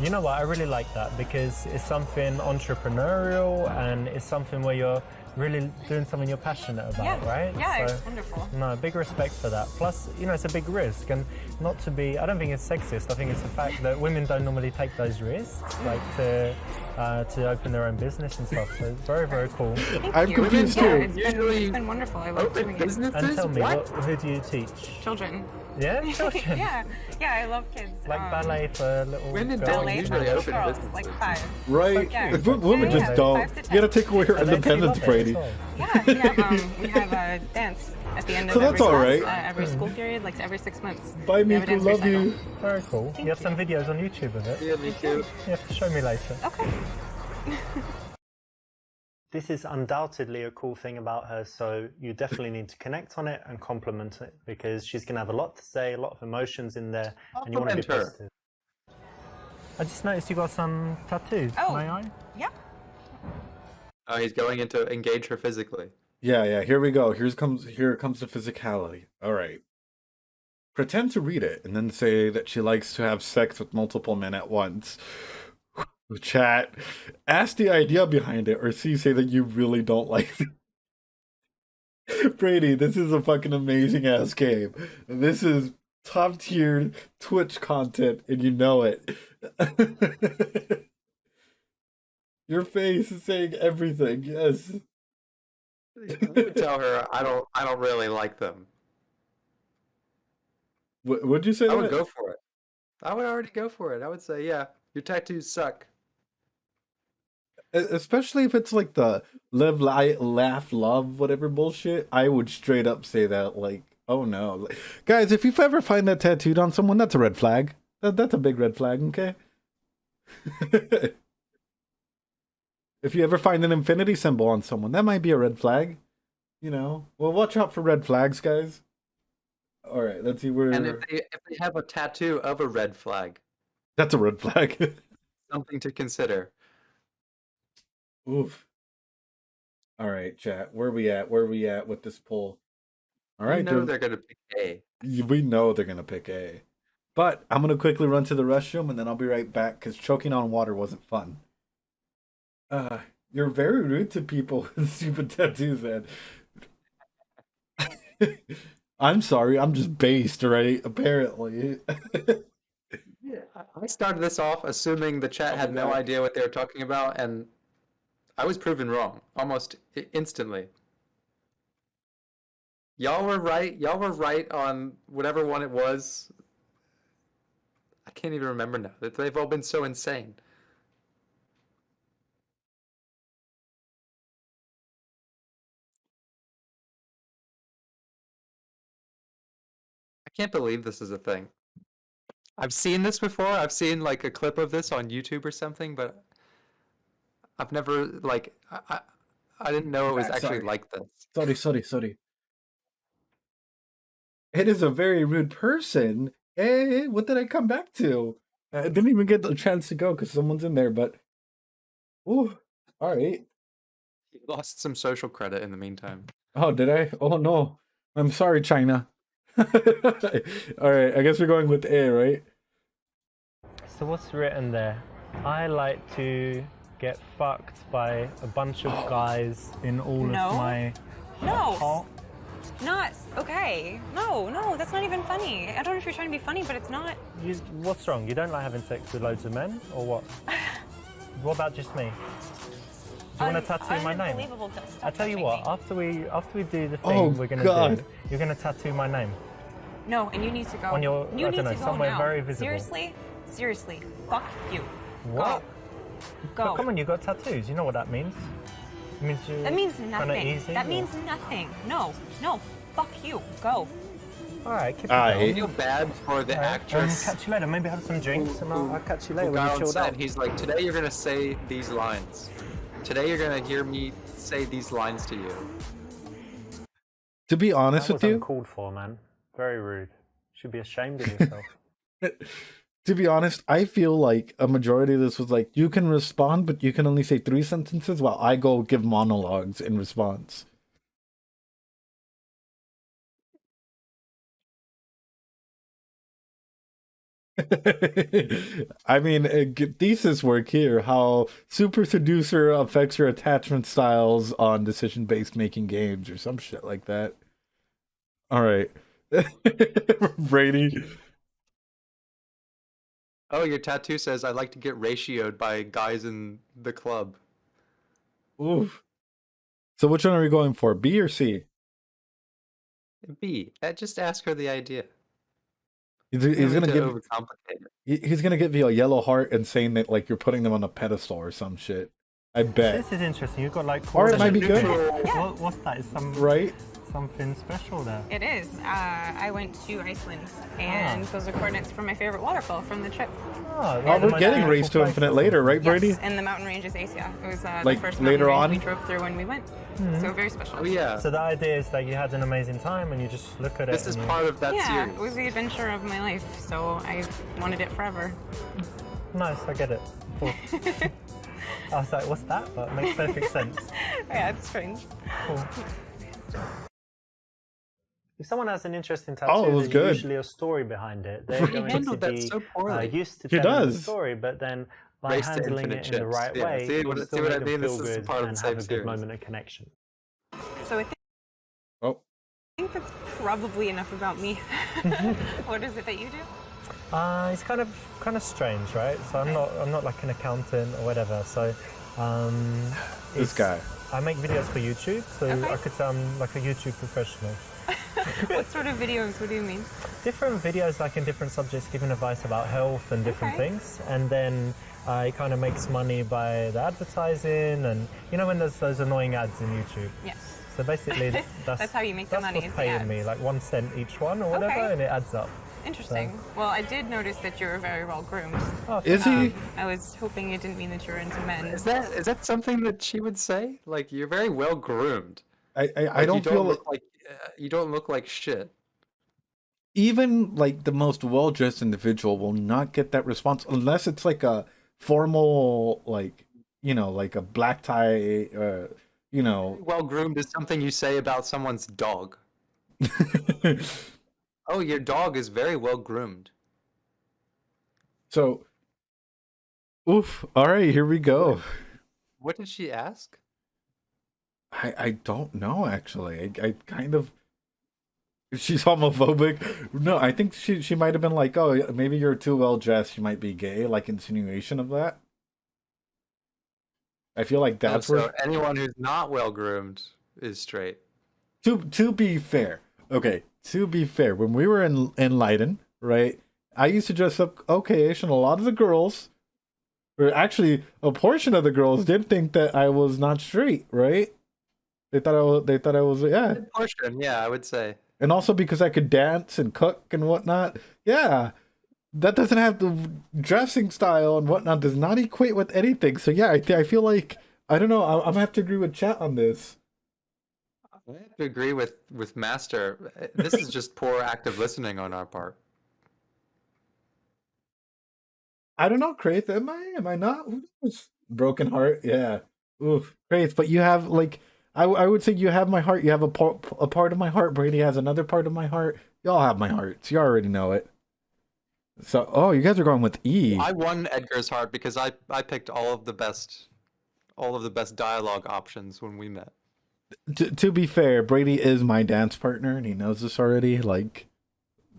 You know what? I really like that because it's something entrepreneurial and it's something where you're really doing something you're passionate about, Yeah. right? Yeah, So, it's wonderful. no, big respect for that. Plus, it's a big risk, and not to be. I don't think it's sexist. I think it's the fact that women don't normally take those risks, like to open their own business and stuff. So it's very, very cool. Thank I'm you. confused Yeah, too. Usually it's been wonderful. I love Open doing it. businesses? And tell me, What? who do you teach? Children. Yeah, children. Yeah, I love kids. Like ballet for little Women girls. don't Ballet usually for little open girls, businesses. like 5. Right? Yeah. Women Yeah, just yeah. don't. 5 to 10. You gotta take away her And they actually independence, love it Brady. as well. Yeah, we have a dance at the end of So every that's all class, right. every school period, like every 6 months. Bye, We have a Miku. dance Love recital. you. Very cool. You have some videos on YouTube of it. Yeah, me too. You have to show me later. Okay. This is undoubtedly a cool thing about her, so you definitely need to connect on it and compliment it because she's going to have a lot to say, a lot of emotions in there, and you want to be Compliment her. positive. I just noticed you got some tattoos. Oh. May I? Yeah. Oh, he's going in to engage her physically. Yeah. Here we go. Here comes the physicality. All right. Pretend to read it and then say that she likes to have sex with multiple men at once. Chat. Ask the idea behind it, or C, say that you really don't like it. Brady, this is a fucking amazing ass game. This is top tier Twitch content, and you know it. Your face is saying everything. Yes. You would tell her I don't really like them. Would you say I that? would go for it. I would already go for it. I would say, yeah, your tattoos suck. Especially if it's like the live, laugh, love, whatever bullshit. I would straight up say that, like, oh no. Like, guys, if you ever find that tattooed on someone, that's a red flag. That's a big red flag, okay? If you ever find an infinity symbol on someone, that might be a red flag. Well, watch out for red flags, guys. All right, let's see where. And if they have a tattoo of a red flag, That's a red flag. something to consider. Oof. All right, chat. Where we at? Where we at with this poll? All right, You know dude. they're gonna pick A. We know they're gonna pick A. But I'm gonna quickly run to the restroom and then I'll be right back because choking on water wasn't fun. You're very rude to people with stupid tattoos, man. I'm sorry, I'm just based, right? Apparently. Yeah, I started this off assuming the chat had no idea what they were talking about, and I was proven wrong almost instantly. Y'all were right. Y'all were right on whatever one it was. I can't even remember now. They've all been so insane. I can't believe this is a thing. I've seen this before. I've seen like a clip of this on YouTube or something, but I've never like I didn't know it was Bad, actually sorry. like this. Sorry. It is a very rude person. Hey, what did I come back to? I didn't even get the chance to go because someone's in there, but... Ooh, alright. He lost some social credit in the meantime. Oh, did I? Oh, no. I'm sorry, China. Alright, I guess we're going with A, right? So what's written there? I like to get fucked by a bunch of guys in all No. of my... No. Oh, Not okay. No, that's not even funny. I don't know if you're trying to be funny, but it's not. what's wrong? You don't like having sex with loads of men, or what? What about just me? Do you want to tattoo my name? Unbelievable. Stop I tell you touching what, me. after we do the thing Oh, we're gonna God. do, you're gonna tattoo my name. No, and you need to go. On your- you I need don't know, to go somewhere now. very visible. Seriously. Fuck you. What? Go. But come on, you got tattoos. You know what that means? It means you're That means kinda nothing. easy, That or- means nothing. No. Fuck you. Go. All right, keep it I- going. I feel bad for the All right, actress. catch you later. Maybe have some drinks, and I'll catch you later Who when got you're on chilled set, out. he's like, today you're gonna say these lines. Today you're gonna hear me say these lines to you. To be honest That with was you, uncalled for, man. Very rude. Should be ashamed of yourself. to be honest, I feel like a majority of this was like, you can respond, but you can only say 3 sentences while I go give monologues in response. I mean, thesis work here, how Super Seducer affects your attachment styles on decision-based making games or some shit like that. All right. Brady. Oh, your tattoo says I like to get ratioed by guys in the club. Oof. So which one are we going for, B or C? B. Just ask her the idea. He's You don't gonna need to give overcomplicate it. he's gonna give you a yellow heart and saying that like you're putting them on a pedestal or some shit. I bet. This is interesting. You've got like... Or it might be good. Yeah. What's that? Is Right? something special there? It is. I went to Iceland, and those are coordinates for my favorite waterfall from the trip. Oh, Oh, we're getting Race to Infinite later, right, Brady? Yes, and the mountain ranges Asia. It was Like, the first later mountain on? range we drove through when we went. So very special. Oh yeah. So the idea is that you had an amazing time and you just look at it. This is and you- part of that Yeah, series. it was the adventure of my life, so I wanted it forever. Nice, I get it. Cool. I was like, what's that? But it makes perfect sense. Yeah, it's strange. Cool. If someone has an interesting tattoo, Oh, it was there's good. usually a story behind it. They're He going to handled that be so poorly. used to He telling the does. story, but then by Race to handling Infinite it in the Chips. right Yeah, way, see you what- still see what make I them mean? This feel is good part of the and same have a good series. moment of connection. So I Oh. think that's probably enough about me. What is it that you do? It's kind of strange, right? So I'm not like an accountant or whatever. So This guy. I make videos for YouTube, so Okay. I could say I'm like a YouTube professional. What sort of videos? What do you mean? Different videos, like in different subjects, giving advice about health and different Okay. things, and then it kind of makes money by the advertising, and you know when there's those annoying ads in YouTube. Yes. So basically, That's how you make the that's money, what's is the paying me, ads. like 1 cent each one or whatever, Okay. and it adds up. Interesting. Well, I did notice that you were very well groomed. Oh, Is he? I was hoping it didn't mean that you were into men. Is that something that she would say? Like you're very well groomed. I Like, don't you feel look like you don't look like shit. even like the most well-dressed individual will not get that response unless it's like a formal, like, you know, like a black tie, you know. Well groomed is something you say about someone's dog. Oh, your dog is very well groomed. So, oof. All right, here we go. What did she ask? I don't know actually. I kind of. She's homophobic. No, I think she might have been like, oh, maybe you're too well dressed. You might be gay, like insinuation of that. I feel like that's so where. anyone who's not well groomed is straight. To be fair, Okay, to be fair, when we were in Leiden, right, I used to dress up okay-ish, and a lot of the girls, or actually a portion of the girls, did think that I was not straight, right? They thought I was, yeah. Good portion, yeah, I would say. And also because I could dance and cook and whatnot. Yeah, that doesn't have the dressing style and whatnot does not equate with anything. So yeah, I feel like I don't know. I'm gonna have to agree with chat on this. I have to agree with Master. This is just poor active listening on our part. I don't know, Kraith. Am I? Am I not? Who knows? Broken heart. Yeah. Oof, Kraith. But you have like I would say you have my heart. You have a part of my heart. Brady has another part of my heart. Y'all have my hearts. You already know it. So oh, you guys are going with E. I won Edgar's heart because I picked all of the best dialogue options when we met. To be fair, Brady is my dance partner, and he knows this already. Like,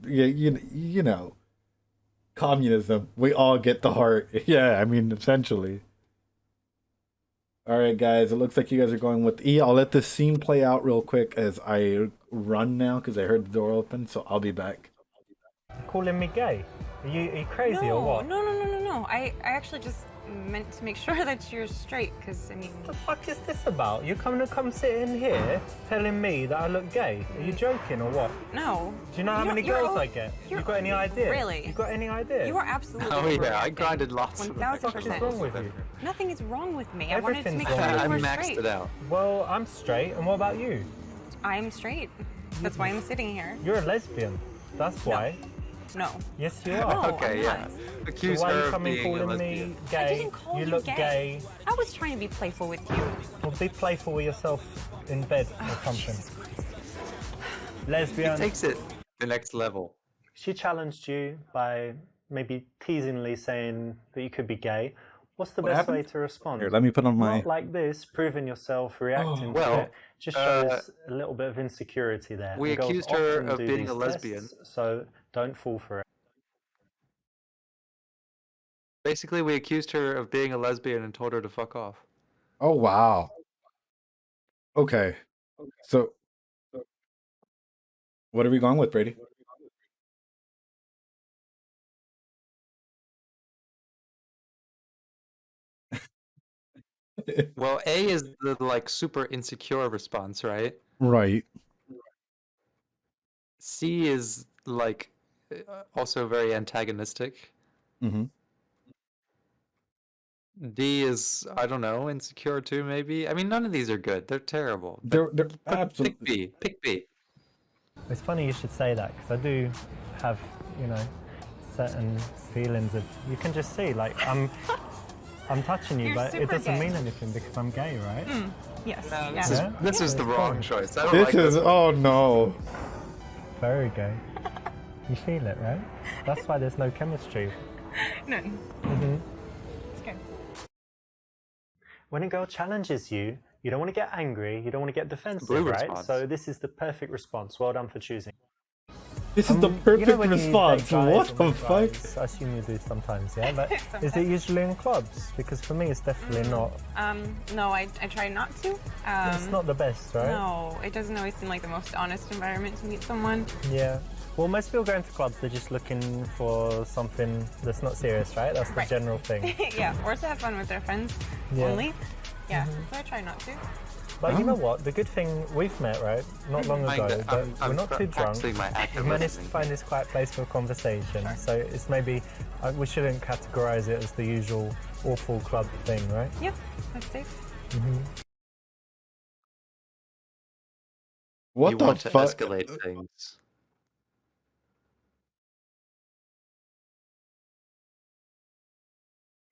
you know, communism. We all get the heart. Yeah, I mean, essentially. All right, guys. It looks like you guys are going with E. I'll let this scene play out real quick as I run now because I heard the door open. So I'll be back. Calling me gay? Are you crazy or what? No. I actually just meant to make sure that you're straight, because, I mean... What the fuck is this about? You're coming to come sit in here telling me that I look gay? Are you joking or what? No. Do you know how many girls I get? You got any idea? Really? You got any idea? You are absolutely Oh yeah, I overreacting. grinded lots of 1000%. What is wrong with you? Nothing is wrong with me. I wanted to make sure Everything's you wrong. were I maxed straight. it out. Well, I'm straight, and what about you? I'm straight. That's why I'm sitting here. You're a lesbian. That's why. No. Yes, you are. No, Okay, I'm yeah. not. So Accuse why are her you of coming being a calling lesbian. me I gay? didn't call you look gay. gay. I was trying to be playful with you. Well, be playful with yourself in bed or something. Jesus Christ. Lesbian. It takes it the next level. She challenged you by maybe teasingly saying that you could be gay. What's the What best happened? way to respond? Here, let me put on my. Not like this, proving yourself, reacting to well, it. Just shows a little bit of insecurity there. we And girls accused her often of do being these a lesbian. tests, so don't fall for it. Basically, we accused her of being a lesbian and told her to fuck off. Oh wow. Okay. So what are we going with, Brady? Well, A is the like super insecure response, right? Right. C is like also very antagonistic. Mm-hmm. D is, I don't know, insecure too, maybe. I mean, none of these are good. They're terrible. They're Pick absolutely. B. Pick B. It's funny you should say that because I do have, certain feelings of. You can just see, like I'm touching you, You're but it super doesn't gay. mean anything because I'm gay, right? Yes. No, yeah. this is the Yeah. wrong choice. I don't This like is this. oh no. Very gay. You feel it, right? That's why there's no chemistry. None. Mm-hmm. It's good. When a girl challenges you, you don't want to get angry, you don't want to get defensive, blue right? response. So this is the perfect response. Well done for choosing. This is the You know perfect when you response. date guys What and the meet fuck? guys, I assume you do sometimes, yeah? But is it usually in clubs? Because for me, it's definitely not. No, I try not to. It's not the best, right? No, it doesn't always seem like the most honest environment to meet someone. Yeah. Well, most people going to clubs, they're just looking for something that's not serious, right? That's the Right. general thing. Yeah, or to have fun with their friends Yeah. only. Yeah, so I try not to. But you know what? The good thing we've met, right? Not long ago, but we're not too drunk. Actually, my active We've managed to listening. find this quiet place for a conversation. So it's maybe we shouldn't categorize it as the usual awful club thing, right? Yeah, that's safe. What You the want to fuck? escalate things.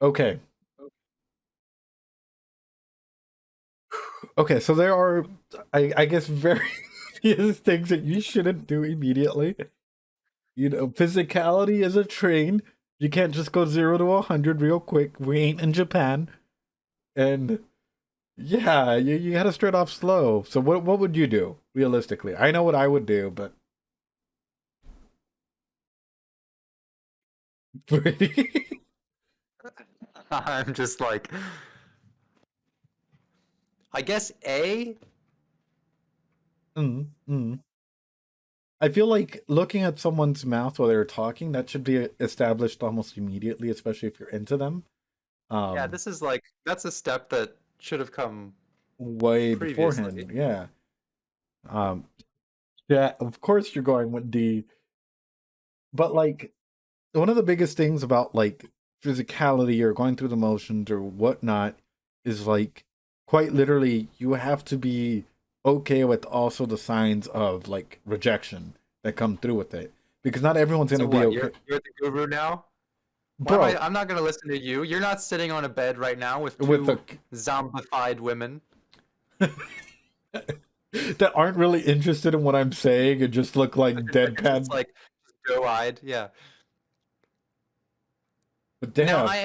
Okay. Okay, so there are, I guess, very obvious things that you shouldn't do immediately. You know, physicality is a train. You can't just go 0 to 100 real quick. We ain't in Japan. And yeah, you gotta start off slow. So what would you do, realistically? I know what I would do, but... I'm just like, I guess A. mm, mm. I feel like looking at someone's mouth while they're talking, that should be established almost immediately, especially if you're into them. Yeah, Um, this is like that's a step that should have come way previously. beforehand. Yeah. Um, yeah, of course you're going with D, but like one of the biggest things about like physicality or going through the motions or whatnot is like quite literally you have to be okay with also the signs of like rejection that come through with it because not everyone's So gonna be what? okay, You're the guru now? Why am I? bro. I'm not gonna listen to you. You're not sitting on a bed right now with With two a zombified women. that aren't really interested in what I'm saying and just look like They're just deadpan. like doe-eyed. Yeah. But Now damn, I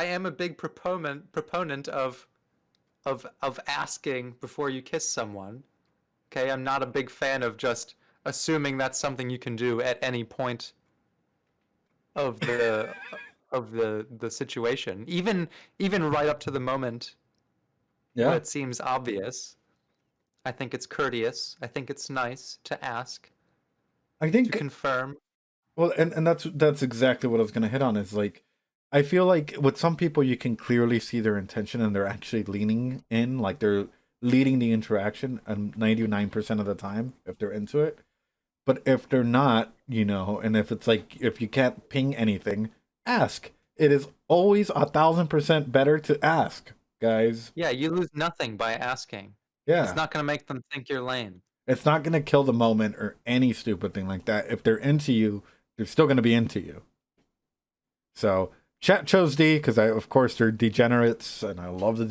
am a big proponent of asking before you kiss someone. Okay, I'm not a big fan of just assuming that's something you can do at any point of the situation. Even right up to the moment when yeah. it seems obvious. I think it's courteous. I think it's nice to ask, I to think confirm. well, and that's exactly what I was gonna hit on. Is like, I feel like with some people you can clearly see their intention and they're actually leaning in, like they're leading the interaction, and 99% of the time if they're into it. But if they're not, and if it's like if you can't ping anything, ask. It is always 1,000% better to ask, guys. Yeah, you lose nothing by asking. It's Yeah, not going to make them think you're lame. it's not gonna kill the moment or any stupid thing like that. If they're into you, they're still gonna be into you. So chat chose D because of course they're degenerates and I love the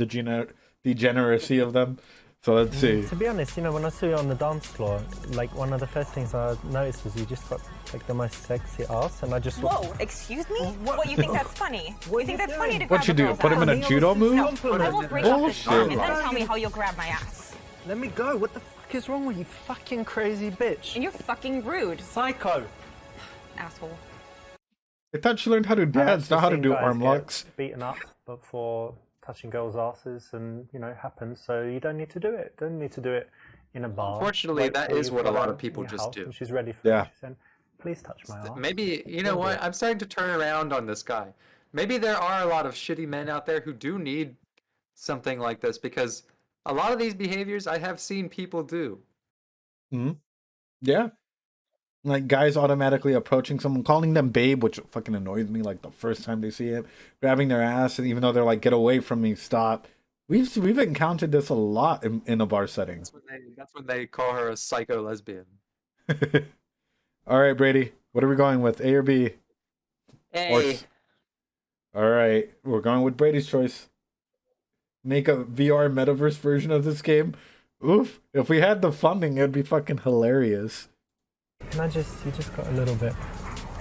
degeneracy of them. So let's see. To be honest, when I saw you on the dance floor, like one of the first things I noticed was you just got like the most sexy ass, and I just Whoa, excuse me? What, you think that's funny? You think that's funny to grab What you a do? girl's Put him in ass? a judo move? No, I will break off this Bullshit. arm and then tell me how you'll grab my ass. Let me go. What the fuck is wrong with you, fucking crazy bitch? And you're fucking rude, Psycho. asshole. I thought you learned how to I've dance, actually not how to seen do guys arm get locks. beaten up before touching girls' asses, and it happens. So you don't need to do it. Don't need to do it in a bar. Unfortunately, Wait that till is you've what a got lot her of people in your just house do. And she's ready for Yeah. it. She's saying, "Please touch my ass." Maybe, you know Don't do what? it. I'm starting to turn around on this guy. Maybe there are a lot of shitty men out there who do need something like this because a lot of these behaviors I have seen people do. Hmm. Yeah. Like guys automatically approaching someone, calling them babe, which fucking annoys me. Like the first time they see him, grabbing their ass, and even though they're like, "Get away from me, stop." We've encountered this a lot in a bar setting. That's when they call her a psycho lesbian. All right, Brady, what are we going with? A or B? Or Hey, all right, we're going with Brady's choice. Make a VR metaverse version of this game. Oof! If we had the funding, it'd be fucking hilarious. Can I just? You just got a little bit.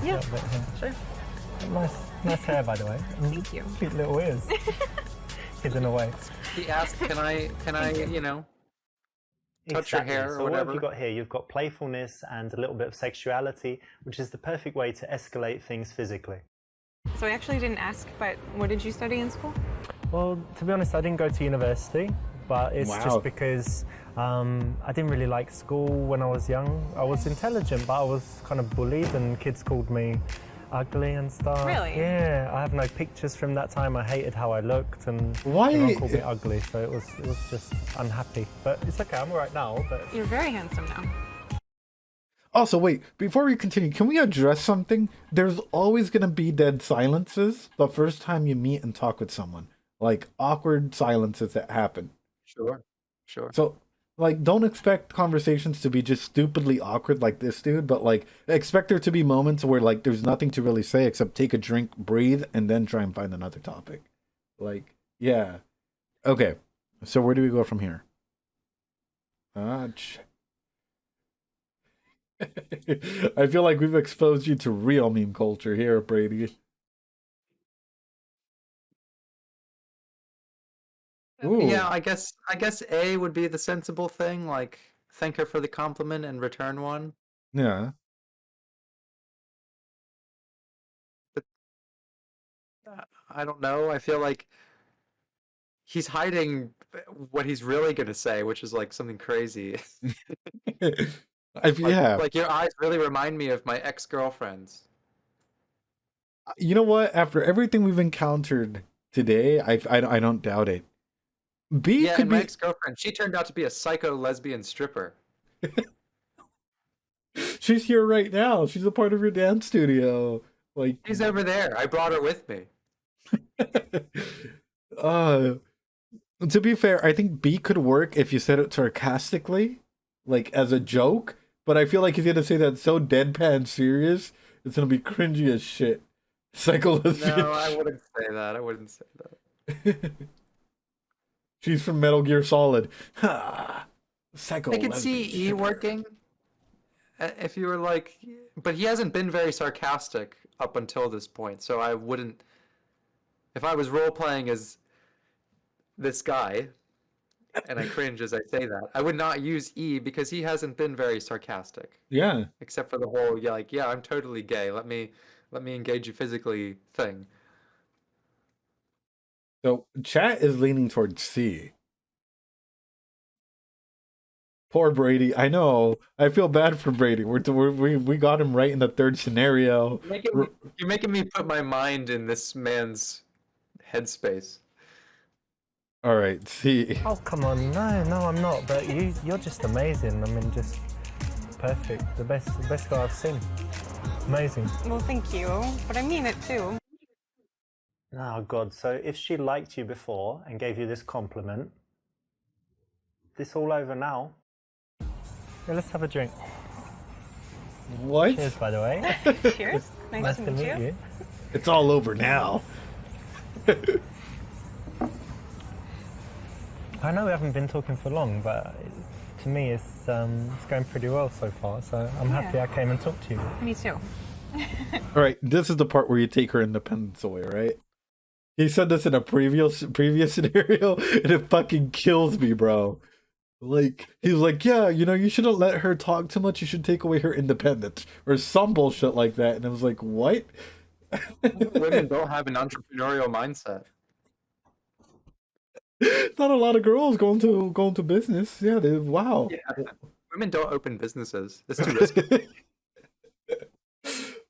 Yeah, Little bit here. sure. Nice hair, by the way. Thank you. Cute little ears. Hidden away. he asked, can I, touch your hair or So what have you whatever? got here? You've got playfulness and a little bit of sexuality, which is the perfect way to escalate things physically. So I actually didn't ask, but what did you study in school? Well, to be honest, I didn't go to university, but it's Wow. just because I didn't really like school when I was young. I was intelligent, but I was kind of bullied, and kids called me ugly and stuff. Really? Yeah, I have no pictures from that time. I hated how I looked, and Why- everyone called me ugly, so it was just unhappy. But it's okay. I'm all right now. But You're very handsome now. Also, wait, before we continue, can we address something? There's always going to be dead silences the first time you meet and talk with someone. Like awkward silences that happen. Sure, sure. So, like, don't expect conversations to be just stupidly awkward like this dude, but like, expect there to be moments where like there's nothing to really say except take a drink, breathe, and then try and find another topic. Like, yeah. Okay, so where do we go from here? I feel like we've exposed you to real meme culture here, Brady. Ooh. Yeah, I guess A would be the sensible thing, like thank her for the compliment and return one. Yeah. I don't know. I feel like he's hiding what he's really gonna say, which is like something crazy. Yeah. Like your eyes really remind me of my ex-girlfriends. You know what? After everything we've encountered today, I don't doubt it. B Yeah, could and my be. ex-girlfriend, she turned out to be a psycho lesbian stripper. She's here right now. She's a part of your dance studio. Like, She's over there. I brought her with me. uh, to be fair, I think B could work if you said it sarcastically, like as a joke. But I feel like if you had to say that so deadpan serious, it's gonna be cringy as shit. Psycho-lesbian. No, I wouldn't say that. I wouldn't say that. She's from Metal Gear Solid. Ha! Psycho. I could see E working if you were like, but he hasn't been very sarcastic up until this point. So I wouldn't, if I was role playing as this guy, and I cringe as I say that, I would not use E because he hasn't been very sarcastic, Yeah. except for the whole, yeah, like, yeah, I'm totally gay. Let me engage you physically thing. So chat is leaning towards C. Poor Brady. I know. I feel bad for Brady. We got him right in the third scenario. You're making me put my mind in this man's headspace. All right, C. Oh, come on. No, I'm not. But you're just amazing. I mean, just perfect. The best guy I've seen. Amazing. Well, thank you, but I mean it too. Oh, God. So if she liked you before and gave you this compliment, this all over now? Yeah, let's have a drink. What? Cheers, by the way. Cheers. Nice to meet you. It's all over now. I know we haven't been talking for long, but to me it's going pretty well so far. So I'm happy I came and talked to you. Me too. All right, this is the part where you take her independence away, right? He said this in a previous scenario, and it fucking kills me, bro. Like, he's like, yeah, you shouldn't let her talk too much. You should take away her independence, or some bullshit like that. And I was like, what? Women don't have an entrepreneurial mindset. Not a lot of girls going to business. Yeah, wow. Yeah. Women don't open businesses. It's too risky.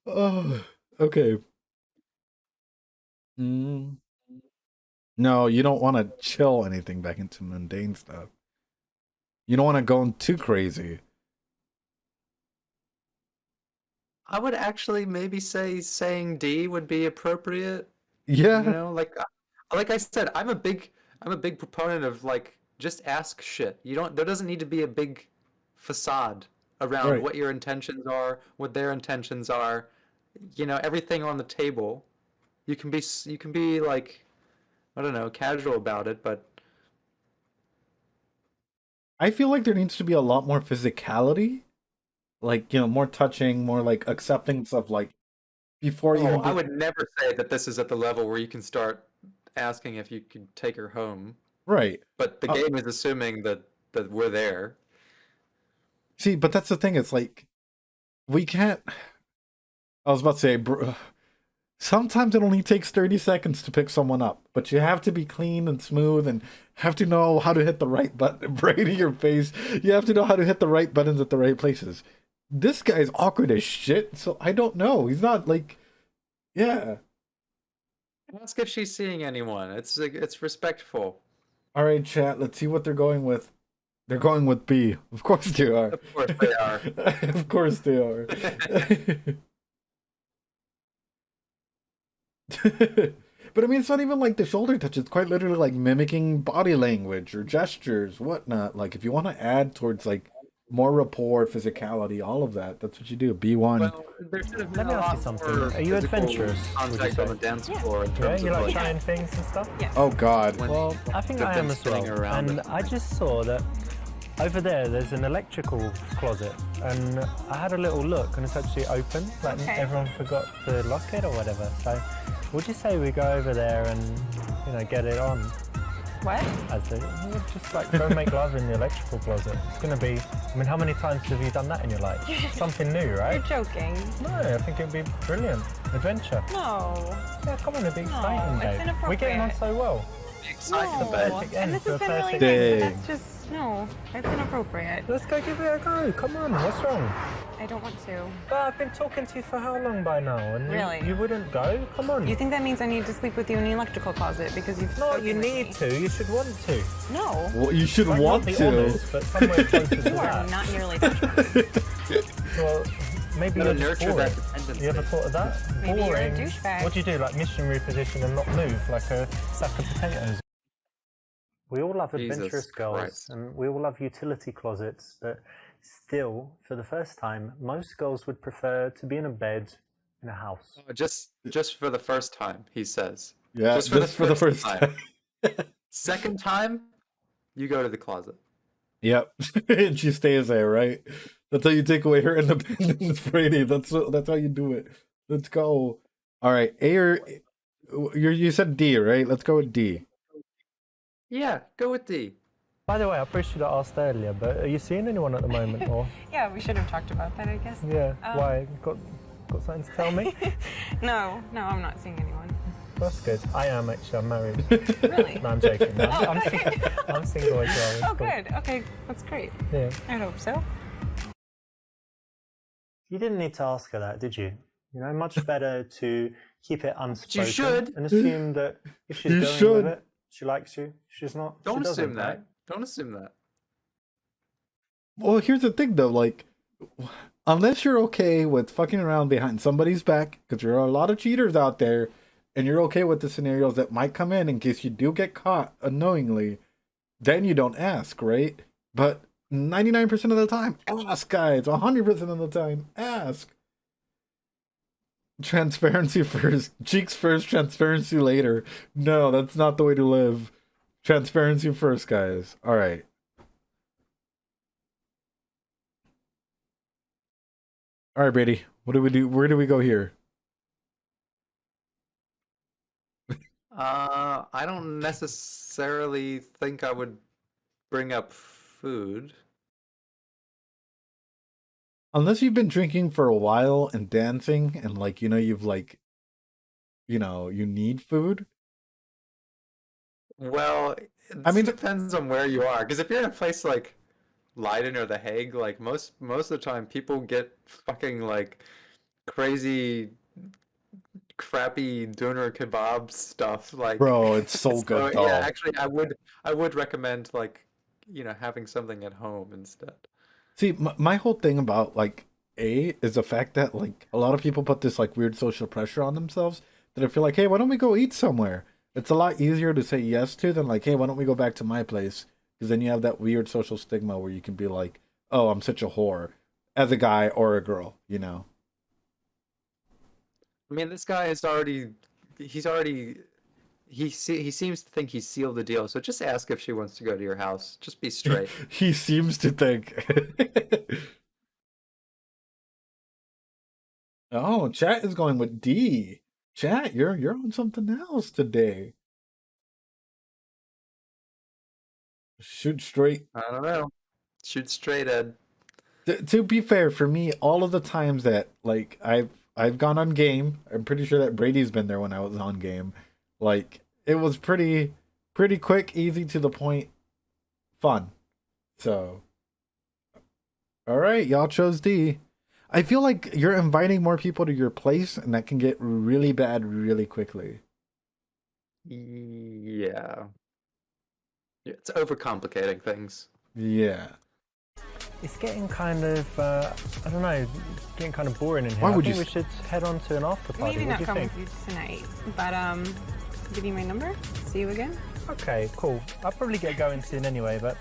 Oh, okay. No, you don't want to chill anything back into mundane stuff. You don't want to go too crazy. I would actually maybe say saying D would be appropriate. Yeah. Like I said, I'm a big proponent of like just ask shit. There doesn't need to be a big facade around what your intentions are, what their intentions are. Everything on the table. You can be like, I don't know, casual about it, but I feel like there needs to be a lot more physicality. Like, more touching, more like accepting stuff like before even I would never say that this is at the level where you can start asking if you could take her home. Right. But the game is assuming that we're there. See, but that's the thing. It's like, we can't. I was about to say, sometimes it only takes 30 seconds to pick someone up, but you have to be clean and smooth and have to know how to hit the right button. Brady, your face. You have to know how to hit the right buttons at the right places. This guy's awkward as shit, so I don't know. He's not like, yeah. Ask if she's seeing anyone. It's respectful. All right, chat. Let's see what they're going with. They're going with B. Of course they are. Of course they are. Of course they are. But I mean, it's not even like the shoulder touch. It's quite literally like mimicking body language or gestures, whatnot. Like if you want to add towards like more rapport, physicality, all of that, that's what you do. B1. Well, there should have been Let me a ask lot you something. more Are you physical adventurous, would you contact say? on the dance floor in Yeah, terms you of like like trying things and stuff? Yes. Oh God. when Well, I think they've I been am as spinning well. around And it. I just saw that over there's an electrical closet, and I had a little look, and it's actually open. Like everyone forgot to lock it or whatever. So, would you say we go over there and get it on? What? We'll just like go make love in the electrical closet. It's gonna be. I mean, how many times have you done that in your life? Something new, right? You're joking. No, I think it'd be brilliant. Adventure. No. Yeah, come on, it'd be exciting, it's babe. We're getting on inappropriate. so well. Exciting No. the bed. Perfect And end this to a has been really perfect nice, but day. that's just No, that's inappropriate. Let's go give it a go. Come on, what's wrong? I don't want to. But I've been talking to you for how long by now? And Really? you wouldn't go? Come on. You think that means I need to sleep with you in the electrical closet because you've No, spoken you with need me? to. You should want to. No. Well, you should Might want not be to. honest, but somewhere closer to You are that. not nearly touchable. Well, maybe Gotta you're just nurture boring. that dependency. You ever thought of that? Maybe you're a Boring. douchebag. What do you do? Like missionary position and not move like a sack of potatoes? We all love Jesus adventurous girls Christ. and we all love utility closets, but still, for the first time, most girls would prefer to be in a bed in a house. Just for the first time, he says. Yeah, Just just for the first time. Second time, you go to the closet. Yep, and she stays there, right? That's how you take away her independence, Brady. That's how you do it. Let's go. All right, A or you said D, right? Let's go with D. Yeah, go with D. By the way, I probably should have asked earlier, but are you seeing anyone at the moment? Or Yeah, we should have talked about that, I guess. yeah, why? Got something to tell me? No, I'm not seeing anyone. That's good. I am actually. I'm married. Really? No, I'm joking. I'm okay. single as well. It's Oh, cool. good. Okay, that's great. Yeah. I hope so. You didn't need to ask her that, did you? You know, much better to keep it unspoken. should. And assume that if she's You going should. with it, she likes you. She's not. Don't she doesn't, assume that. right? Don't assume that. Well, here's the thing, though. Like, unless you're okay with fucking around behind somebody's back, because there are a lot of cheaters out there, and you're okay with the scenarios that might come in case you do get caught unknowingly, then you don't ask, right? But 99% of the time, ask, guys. 100% of the time, ask. Transparency first. Cheeks first, transparency later. No, that's not the way to live. Transparency first, guys. All right. All right, Brady. What do we do? Where do we go here? I don't necessarily think I would bring up food. Unless you've been drinking for a while and dancing and you need food. Well, it I mean- depends on where you are. Because if you're in a place like Leiden or The Hague, like most of the time, people get fucking like crazy, crappy doner kebab stuff. Like, Bro, it's so good, yeah, dog. actually, I would recommend like having something at home instead. See, my whole thing about like is the fact that like a lot of people put this like weird social pressure on themselves that I feel like, hey, why don't we go eat somewhere? It's a lot easier to say yes to than like, hey, why don't we go back to my place? Because then you have that weird social stigma where you can be like, oh, I'm such a whore as a guy or a girl, you know? I mean, this guy he seems to think he's sealed the deal. So just ask if she wants to go to your house. Just be straight. He seems to think. Oh, chat is going with D. Chat, you're on something else today. Shoot straight. I don't know. Shoot straight, Ed. To be fair, for me, all of the times that like I've gone on game, I'm pretty sure that Brady's been there when I was on game. Like it was pretty quick, easy to the point, fun. So, all right, y'all chose D. I feel like you're inviting more people to your place, and that can get really bad really quickly. Yeah. It's overcomplicating things. Yeah. It's getting kind of, I don't know, getting kind of boring in here. Why would I think you we should head on to an after party. Maybe What not do you come think? with you tonight, but give you my number. See you again. Okay, cool. I'll probably get going soon anyway, but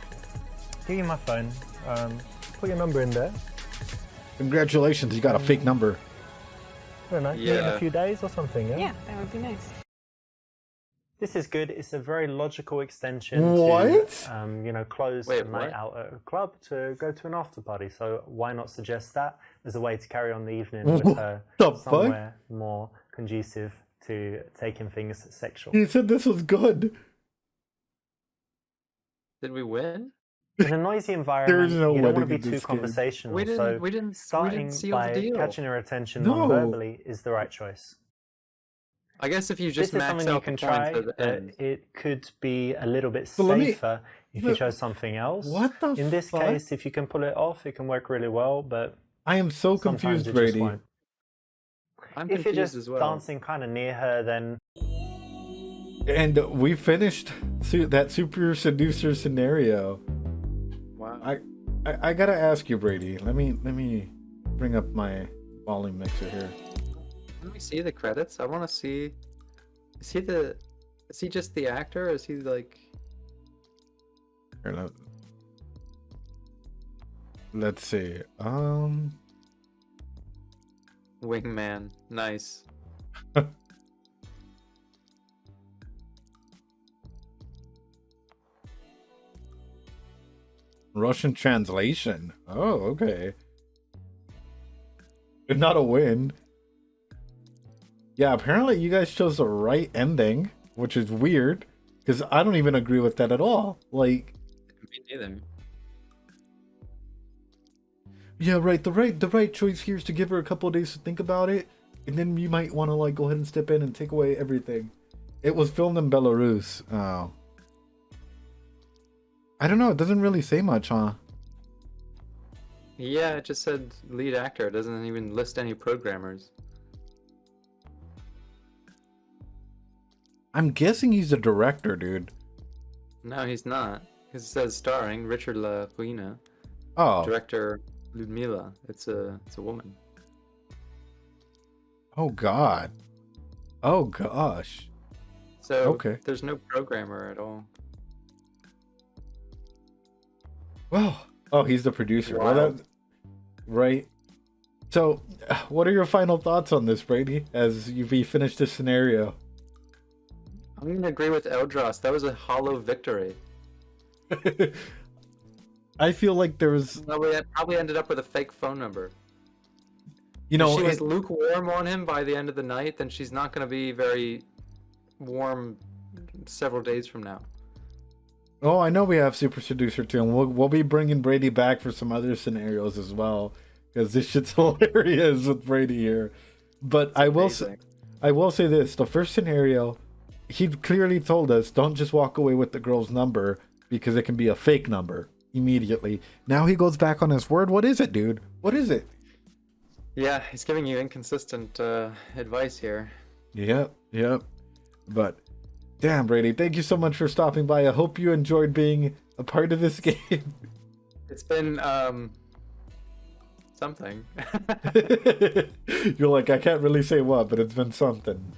give you my phone. Put your number in there. Congratulations, you got a fake number. I don't know, meet in Yeah. a few days or something, yeah? Yeah, that would be nice. This is good. It's a very logical extension What? to, close Wait, a night what? out at a club to go to an after party. So why not suggest that as a way to carry on the evening with her the fuck? somewhere more conducive to taking things sexual. He said this was good. Did we win? In a noisy environment, no you don't want to wedding be in too this game. conversational. We so didn't starting seal by the deal. catching her attention No. non-verbally is the right choice. I guess if you This just is max something you out the can points try, at the but end. it could be a little bit So let me- safer if you chose something else. What the In this fuck? case, if you can pull it off, it can work really well, but I am so sometimes confused, it just Brady. won't. I'm If you're confused just as well. dancing kind of near her, then And we finished that super seducer scenario. Wow. I gotta ask you, Brady. Let me bring up my volume mixer here. Can we see the credits? I want to see. Is he just the actor? Or is he like? Here, let's see. Wingman. Nice. Russian translation. Oh, okay. Not a win. Yeah, apparently you guys chose the right ending, which is weird, because I don't even agree with that at all. Like, Me neither. yeah, right. The right choice here is to give her a couple of days to think about it, and then you might want to like go ahead and step in and take away everything. It was filmed in Belarus. Oh. I don't know. It doesn't really say much, huh? Yeah, it just said lead actor. It doesn't even list any programmers. I'm guessing he's the director, dude. No, he's not. It says starring Richard LaFuina, Oh. director Ludmila. It's a woman. Oh God. Oh gosh. So Okay. there's no programmer at all. Well, oh, he's the producer. Wow. Well, right. So, what are your final thoughts on this, Brady, as we finish this scenario? I'm gonna agree with Eldros. That was a hollow victory. I feel like there was, Probably ended up with a fake phone number. you know, If she was lukewarm on him by the end of the night, then she's not gonna be very warm several days from now. oh, I know we have Super Seducer too, and we'll be bringing Brady back for some other scenarios as well, because this shit's hilarious with Brady here. But I will say this: the first scenario, he clearly told us don't just walk away with the girl's number because it can be a fake number immediately. Now he goes back on his word. What is it, dude? What is it? Yeah, he's giving you inconsistent advice here. Yep. But damn, Brady, thank you so much for stopping by. I hope you enjoyed being a part of this game. It's been something. You're like, I can't really say what, but it's been something.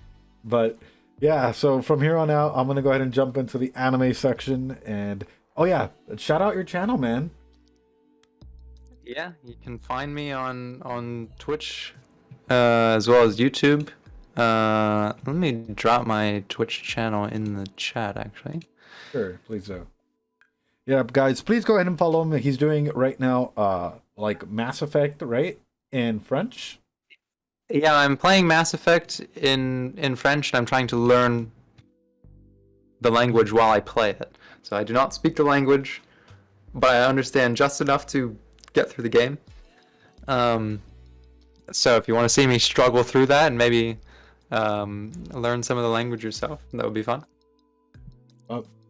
But yeah, so from here on out, I'm gonna go ahead and jump into the anime section. And oh yeah, shout out your channel, man. Yeah, you can find me on Twitch as well as YouTube. Let me drop my Twitch channel in the chat, actually. Sure, please do. Yeah, guys, please go ahead and follow him. He's doing right now, like Mass Effect, right, in French. Yeah, I'm playing Mass Effect in French, and I'm trying to learn the language while I play it. So I do not speak the language, but I understand just enough to get through the game. So if you want to see me struggle through that and maybe learn some of the language yourself, that would be fun.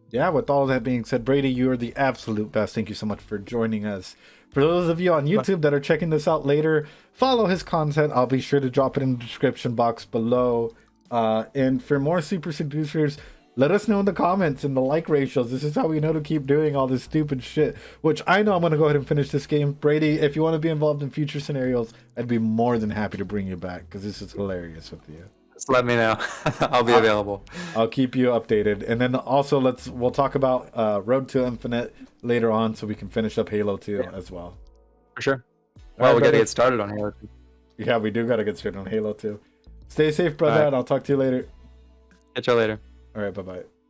Yeah, with all that being said, Brady, you are the absolute best. Thank you so much for joining us. For those of you on YouTube that are checking this out later, follow his content. I'll be sure to drop it in the description box below. And for more Super Seducers, let us know in the comments and the like ratios. This is how we know to keep doing all this stupid shit, which I know I'm going to go ahead and finish this game. Brady, if you want to be involved in future scenarios, I'd be more than happy to bring you back because this is hilarious with you. Just let me know. I'll be available. I'll keep you updated. And then also we'll talk about Road to Infinite later on so we can finish up Halo 2 as well. For sure. All Well, right, we got to brother. get started on Halo 2. Yeah, we do got to get started on Halo 2. Stay safe, brother, All right. and I'll talk to you later. Catch you later. All right, bye-bye.